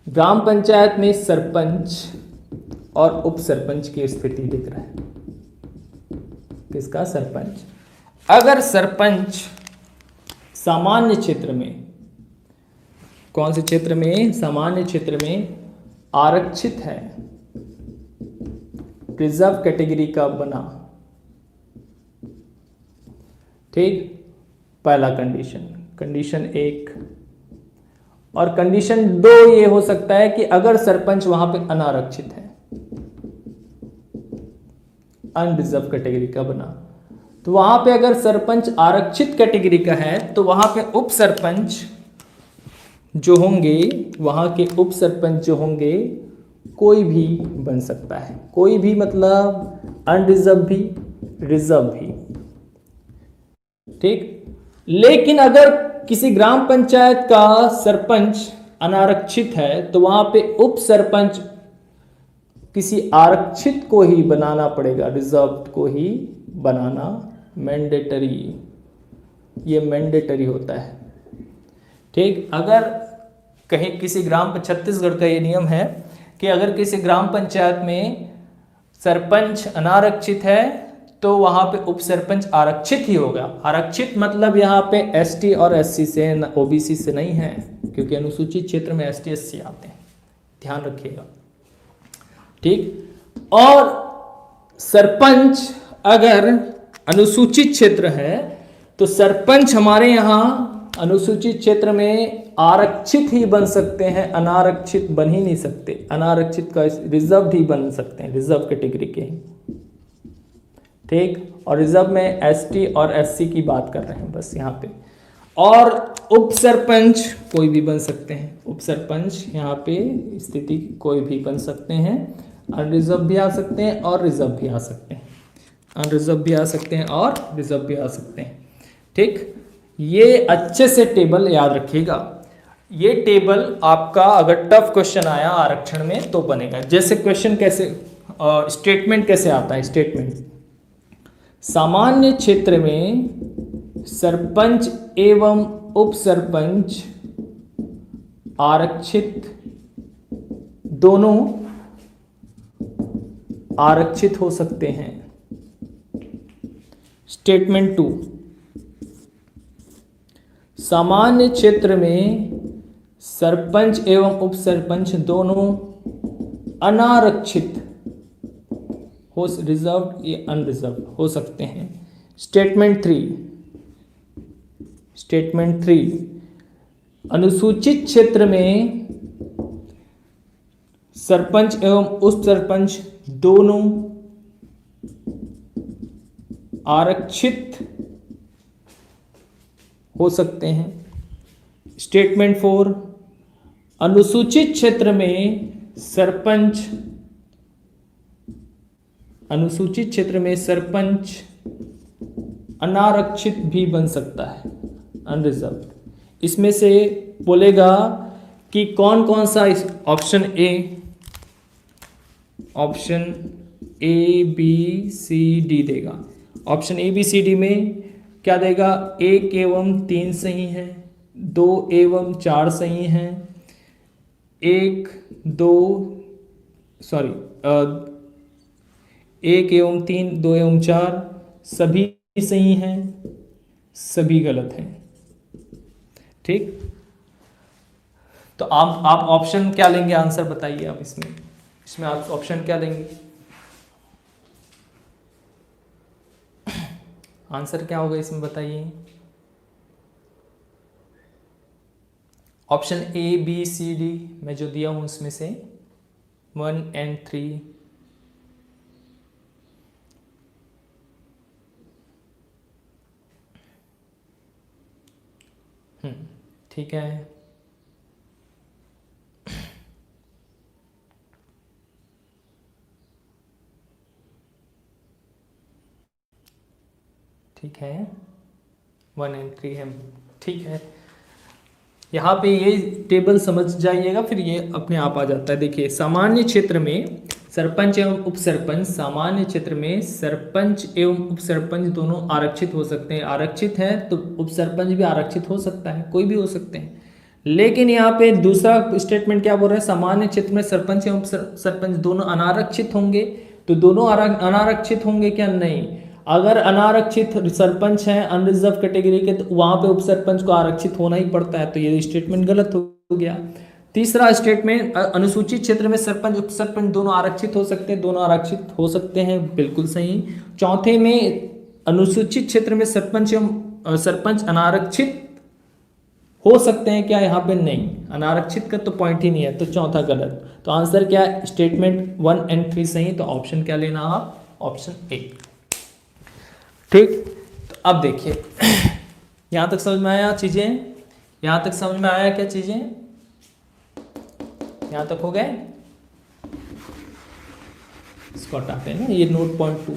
ग्राम पंचायत में सरपंच और उप सरपंच की स्थिति दिख रहा है। किसका? सरपंच। अगर सरपंच सामान्य क्षेत्र में, कौन से क्षेत्र में? सामान्य क्षेत्र में आरक्षित है, रिजर्व कैटेगरी का बना, ठीक, पहला कंडीशन। कंडीशन 1। और कंडीशन 2 ये हो सकता है कि अगर सरपंच वहां पे अनारक्षित है, अनरिजर्व कैटेगरी का बना, तो वहां पे अगर सरपंच आरक्षित कैटेगरी का है तो वहां पे उप सरपंच जो होंगे, वहां के उप सरपंच जो होंगे, कोई भी बन सकता है। कोई भी मतलब अनरिजर्व भी, रिजर्व भी, ठीक। लेकिन अगर किसी ग्राम पंचायत का सरपंच अनारक्षित है तो वहां पे उप सरपंच किसी आरक्षित को ही बनाना पड़ेगा, रिजर्व को ही बनाना मैंडेटरी, ये मैंडेटरी होता है, ठीक। अगर कहीं किसी छत्तीसगढ़ का ये नियम है कि अगर किसी ग्राम पंचायत में सरपंच अनारक्षित है तो वहां पे उप सरपंच आरक्षित ही होगा। आरक्षित मतलब यहाँ पे एसटी और एससी से, ओबीसी से नहीं है, क्योंकि अनुसूचित क्षेत्र में एसटी एससी आते हैं, ध्यान रखिएगा, ठीक। और सरपंच अगर अनुसूचित क्षेत्र है तो सरपंच हमारे यहाँ अनुसूचित क्षेत्र में आरक्षित ही बन सकते हैं, अनारक्षित बन ही नहीं सकते। अनारक्षित का रिजर्व ही बन सकते हैं, रिजर्व कैटेगरी के ही, ठीक। और रिजर्व में एसटी और एससी की बात कर रहे हैं बस यहाँ पे। और उप सरपंच कोई भी बन सकते हैं, उप सरपंच यहाँ पे स्थिति कोई भी बन सकते हैं, अनरिजर्व भी आ सकते हैं और रिजर्व भी आ सकते हैं, अनरिजर्व भी आ सकते हैं और रिजर्व भी आ सकते हैं, ठीक। ये अच्छे से टेबल याद रखिएगा। ये टेबल आपका अगर टफ क्वेश्चन आया आरक्षण में तो बनेगा। जैसे क्वेश्चन कैसे, स्टेटमेंट कैसे आता है? स्टेटमेंट, सामान्य क्षेत्र में सरपंच एवं उप सरपंच आरक्षित, दोनों आरक्षित हो सकते हैं। स्टेटमेंट 2, सामान्य क्षेत्र में सरपंच एवं उप सरपंच दोनों अनारक्षित हो, रिजर्व या अनरिजर्व हो सकते हैं। स्टेटमेंट 3, स्टेटमेंट 3, अनुसूचित क्षेत्र में सरपंच एवं उप सरपंच दोनों आरक्षित हो सकते हैं। स्टेटमेंट 4, अनुसूचित क्षेत्र में सरपंच, अनुसूचित क्षेत्र में सरपंच अनारक्षित भी बन सकता है, अनरिजर्व। इसमें से बोलेगा कि कौन कौन सा, option A B C D देगा। Option A B C D में क्या देगा? 1 एवं 3 सही है, 2 एवं 4 सही हैं, 1 एवं 3, 2 एवं 4 सभी सही हैं, सभी गलत हैं, ठीक। तो आप ऑप्शन क्या लेंगे? आंसर बताइए आप इसमें आप ऑप्शन क्या लेंगे? आंसर क्या होगा इसमें बताइए। Option A B C D मैं जो दिया हूं उसमें से 1 and 3। ठीक है, ठीक है, 1 and 3 है, ठीक है। यहाँ पे ये टेबल समझ जाइएगा, फिर ये अपने आप आ जाता है। देखिए, सामान्य क्षेत्र में सरपंच एवं उप सरपंच, सामान्य क्षेत्र में सरपंच एवं उप सरपंच दोनों आरक्षित हो सकते हैं। आरक्षित है तो उप सरपंच भी आरक्षित हो सकता है, कोई भी हो सकते हैं। लेकिन यहाँ पे दूसरा स्टेटमेंट क्या बोल रहा है, सामान्य क्षेत्र में सरपंच एवं सरपंच दोनों अनारक्षित होंगे। तो दोनों अनारक्षित होंगे क्या? नहीं। अगर अनारक्षित सरपंच हैं अनरिजर्व कैटेगरी के, तो वहां पे उप सरपंच को आरक्षित होना ही पड़ता है। तो ये स्टेटमेंट गलत हो गया। तीसरा स्टेटमेंट, अनुसूचित क्षेत्र में सरपंच उप सरपंच दोनों आरक्षित हो सकते हैं, दोनों आरक्षित हो सकते हैं, बिल्कुल सही। चौथे में अनुसूचित क्षेत्र में सरपंच एवं सरपंच अनारक्षित हो सकते हैं क्या? यहाँ पे नहीं, अनारक्षित का तो पॉइंट ही नहीं है, तो चौथा गलत। तो आंसर क्या है? स्टेटमेंट 1 and 3 सही। तो ऑप्शन क्या लेना आप? Option A. ठीक, तो अब देखिए यहां तक समझ में आया चीजें? यहां तक समझ में आया क्या चीजें? यहां तक हो गए? इसको हटाते हैं ना, ये नोट पॉइंट 2।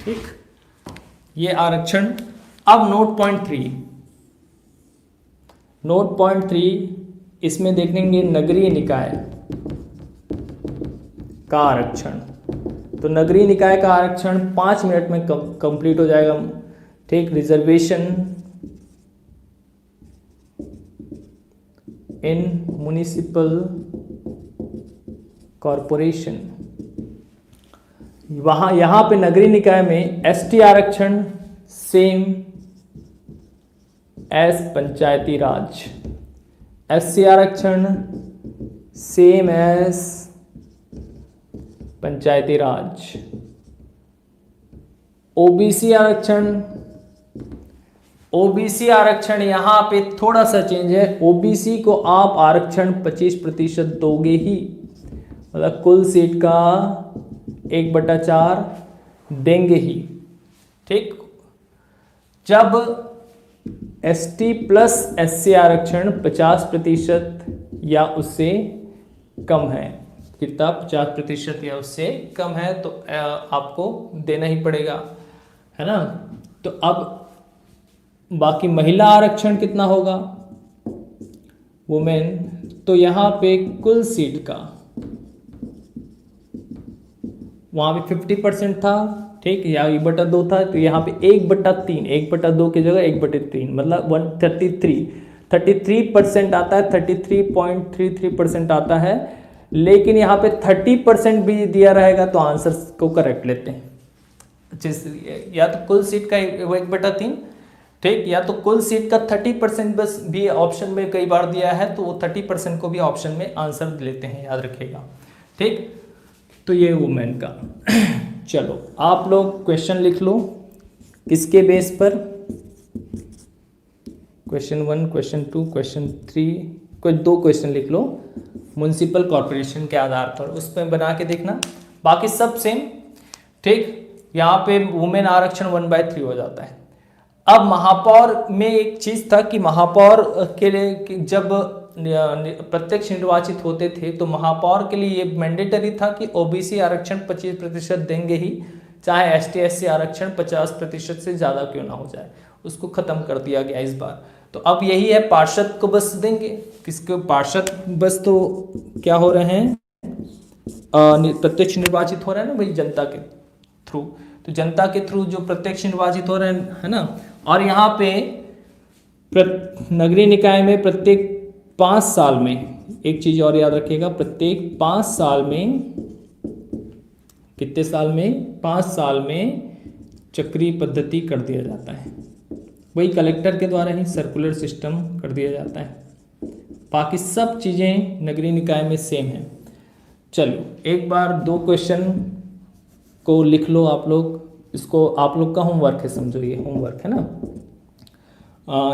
ठीक, ये आरक्षण। अब नोट पॉइंट 3, नोट पॉइंट 3 इसमें देखेंगे नगरीय निकाय का आरक्षण। तो नगरीय निकाय का आरक्षण 5 मिनट में कंप्लीट हो जाएगा। ठीक, रिजर्वेशन इन म्युनिसिपल कॉरपोरेशन। वहां यहां पे नगरीय निकाय में एसटी आरक्षण सेम एज पंचायती राज, एससी आरक्षण सेम एज पंचायती राज, ओबीसी आरक्षण, ओबीसी आरक्षण यहां पे थोड़ा सा चेंज है। ओबीसी को आप आरक्षण 25% दोगे ही, मतलब कुल सीट का 1/4 देंगे ही। ठीक, जब एसटी प्लस एससी आरक्षण 50% या उससे कम है, कितना? 50% या उससे कम है, तो आपको देना ही पड़ेगा, है ना। तो अब बाकी महिला आरक्षण कितना होगा, वुमेन, तो यहाँ पे कुल सीट का वहां पे 50% था, ठीक, या 1/2 था, तो यहाँ पे 1/3, 1/2 की जगह 1/3, मतलब 33% आता है, 33.33% आता है। लेकिन यहाँ पे 30% भी दिया रहेगा, तो आंसर को करेक्ट लेते हैं। या तो कुल सीट का 1/3, ठीक, या तो कुल सीट का 30% बस भी ऑप्शन में कई बार दिया है, तो वो 30% को भी ऑप्शन में आंसर लेते हैं, याद रखिएगा। ठीक, तो ये वुमेन का। चलो आप लोग क्वेश्चन लिख लो, किसके बेस पर? क्वेश्चन 1, क्वेश्चन 2, क्वेश्चन 3, कुछ 2 क्वेश्चन लिख लो म्युनिसिपल कॉर्पोरेशन के आधार पर, उस पर बना के देखना, बाकी सब सेम। ठीक, यहाँ पे वुमेन आरक्षण 1/3 हो जाता है। अब महापौर में एक चीज था कि महापौर के लिए जब प्रत्यक्ष निर्वाचित होते थे, तो महापौर के लिए ये मैंडेटरी था कि ओबीसी आरक्षण 25% देंगे ही, चाहे एसटी एससी आरक्षण 50% से ज्यादा क्यों ना हो जाए। उसको खत्म कर दिया गया इस बार। तो अब यही है, पार्षद को बस देंगे। किसको? पार्षद बस। तो क्या हो रहे हैं? प्रत्यक्ष निर्वाचित हो रहे हैं ना भाई, जनता के थ्रू। तो जनता के थ्रू जो प्रत्यक्ष निर्वाचित हो रहे हैं, है ना। और यहाँ पे नगरीय निकाय में प्रत्येक 5 साल में, एक चीज और याद रखिएगा, प्रत्येक 5 साल में, कितने साल में? 5 साल में चक्रीय पद्धति कर दिया जाता है। वही कलेक्टर के द्वारा ही सर्कुलर सिस्टम कर दिया जाता है। बाकी सब चीजें नगरीय निकाय में सेम है। चलो एक बार दो क्वेश्चन को लिख लो आप लोग, इसको आप लोग का होमवर्क है, समझो ये होमवर्क है ना।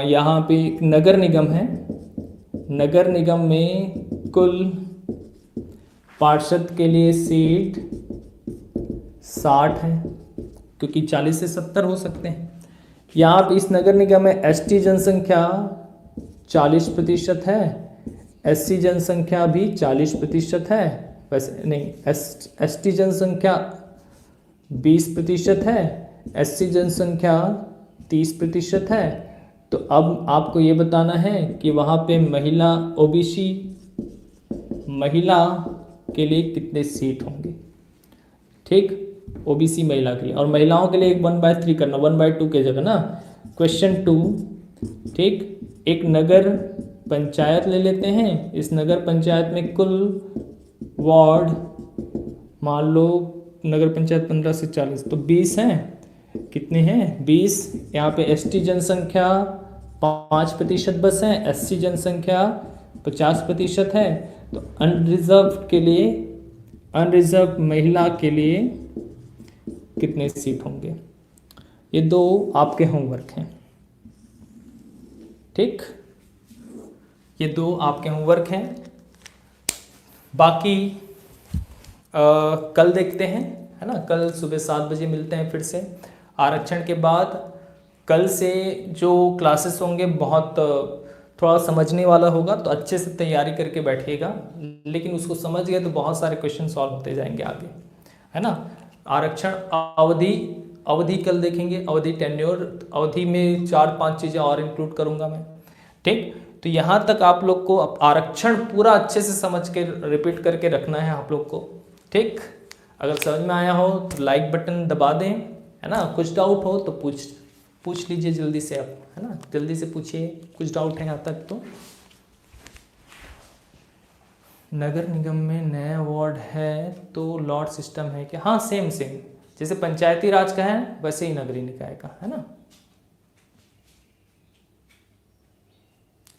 यहाँ पे नगर निगम है, नगर निगम में कुल पार्षद के लिए सीट 60 है, क्योंकि 40 से 70 हो सकते हैं। यहाँ पे इस नगर निगम में एसटी जनसंख्या 40% है, एससी जनसंख्या भी 40% है, वैसे नहीं, एसटी जनसंख्या 20% है, एससी जनसंख्या 30% है। तो अब आपको ये बताना है कि वहाँ पे महिला ओबीसी महिला के लिए कितने सीट होंगे। ठीक, ओबीसी महिला के लिए, और महिलाओं के लिए एक 1/3 करना, 1/2 के जगह ना। क्वेश्चन 2, ठीक, एक नगर पंचायत ले लेते हैं। इस नगर पंचायत में कुल वार्ड, मान लो नगर पंचायत 15 से 40 तो 20 हैं। कितने हैं? 20। यहाँ पे एसटी जनसंख्या 5% बस है, एससी जनसंख्या 50% है। तो अनरिजर्व के लिए, अनरिजर्व महिला के लिए कितने सीट होंगे? ये दो आपके होमवर्क हैं। ठीक, ये दो आपके होमवर्क हैं। बाकी कल देखते हैं, है ना। कल सुबह 7 बजे मिलते हैं फिर से। आरक्षण के बाद कल से जो क्लासेस होंगे बहुत थोड़ा समझने वाला होगा, तो अच्छे से तैयारी करके बैठिएगा। लेकिन उसको समझ गए तो बहुत सारे क्वेश्चन सॉल्व होते जाएंगे आगे, है ना। आरक्षण अवधि, अवधि कल देखेंगे, अवधि टेन्योर, अवधि में 4-5 चीज़ें और इंक्लूड करूँगा मैं। ठीक, तो यहाँ तक आप लोग को आरक्षण पूरा अच्छे से समझ के रिपीट करके रखना है आप लोग को। ठीक, अगर समझ में आया हो तो लाइक बटन दबा दें, है ना। कुछ डाउट हो तो पूछ लीजिए जल्दी से आप, है ना, जल्दी से पूछिए, कुछ डाउट है यहाँ तक तो। नगर निगम में नया वार्ड है तो लॉट सिस्टम है क्या? हाँ, सेम सेम जैसे पंचायती राज का है वैसे ही नगरीय निकाय का, है ना।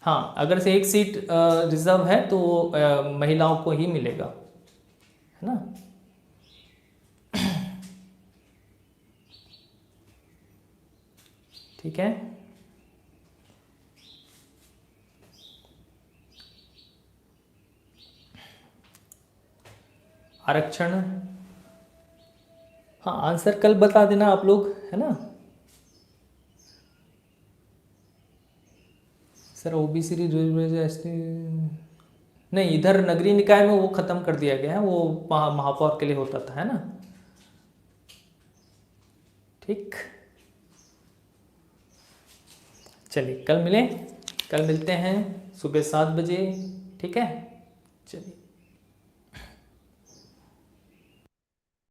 हाँ, अगर से एक सीट रिजर्व है तो महिलाओं को ही मिलेगा, है ना। ठीक है, आरक्षण, हाँ आंसर कल बता देना आप लोग, है ना। सर ओबीसी एसटी नहीं, इधर नगरीय निकाय में वो खत्म कर दिया गया है, वो महापौर के लिए होता था, है ना। ठीक, चलिए कल मिलें, कल मिलते हैं सुबह 7 बजे। ठीक है, चलिए।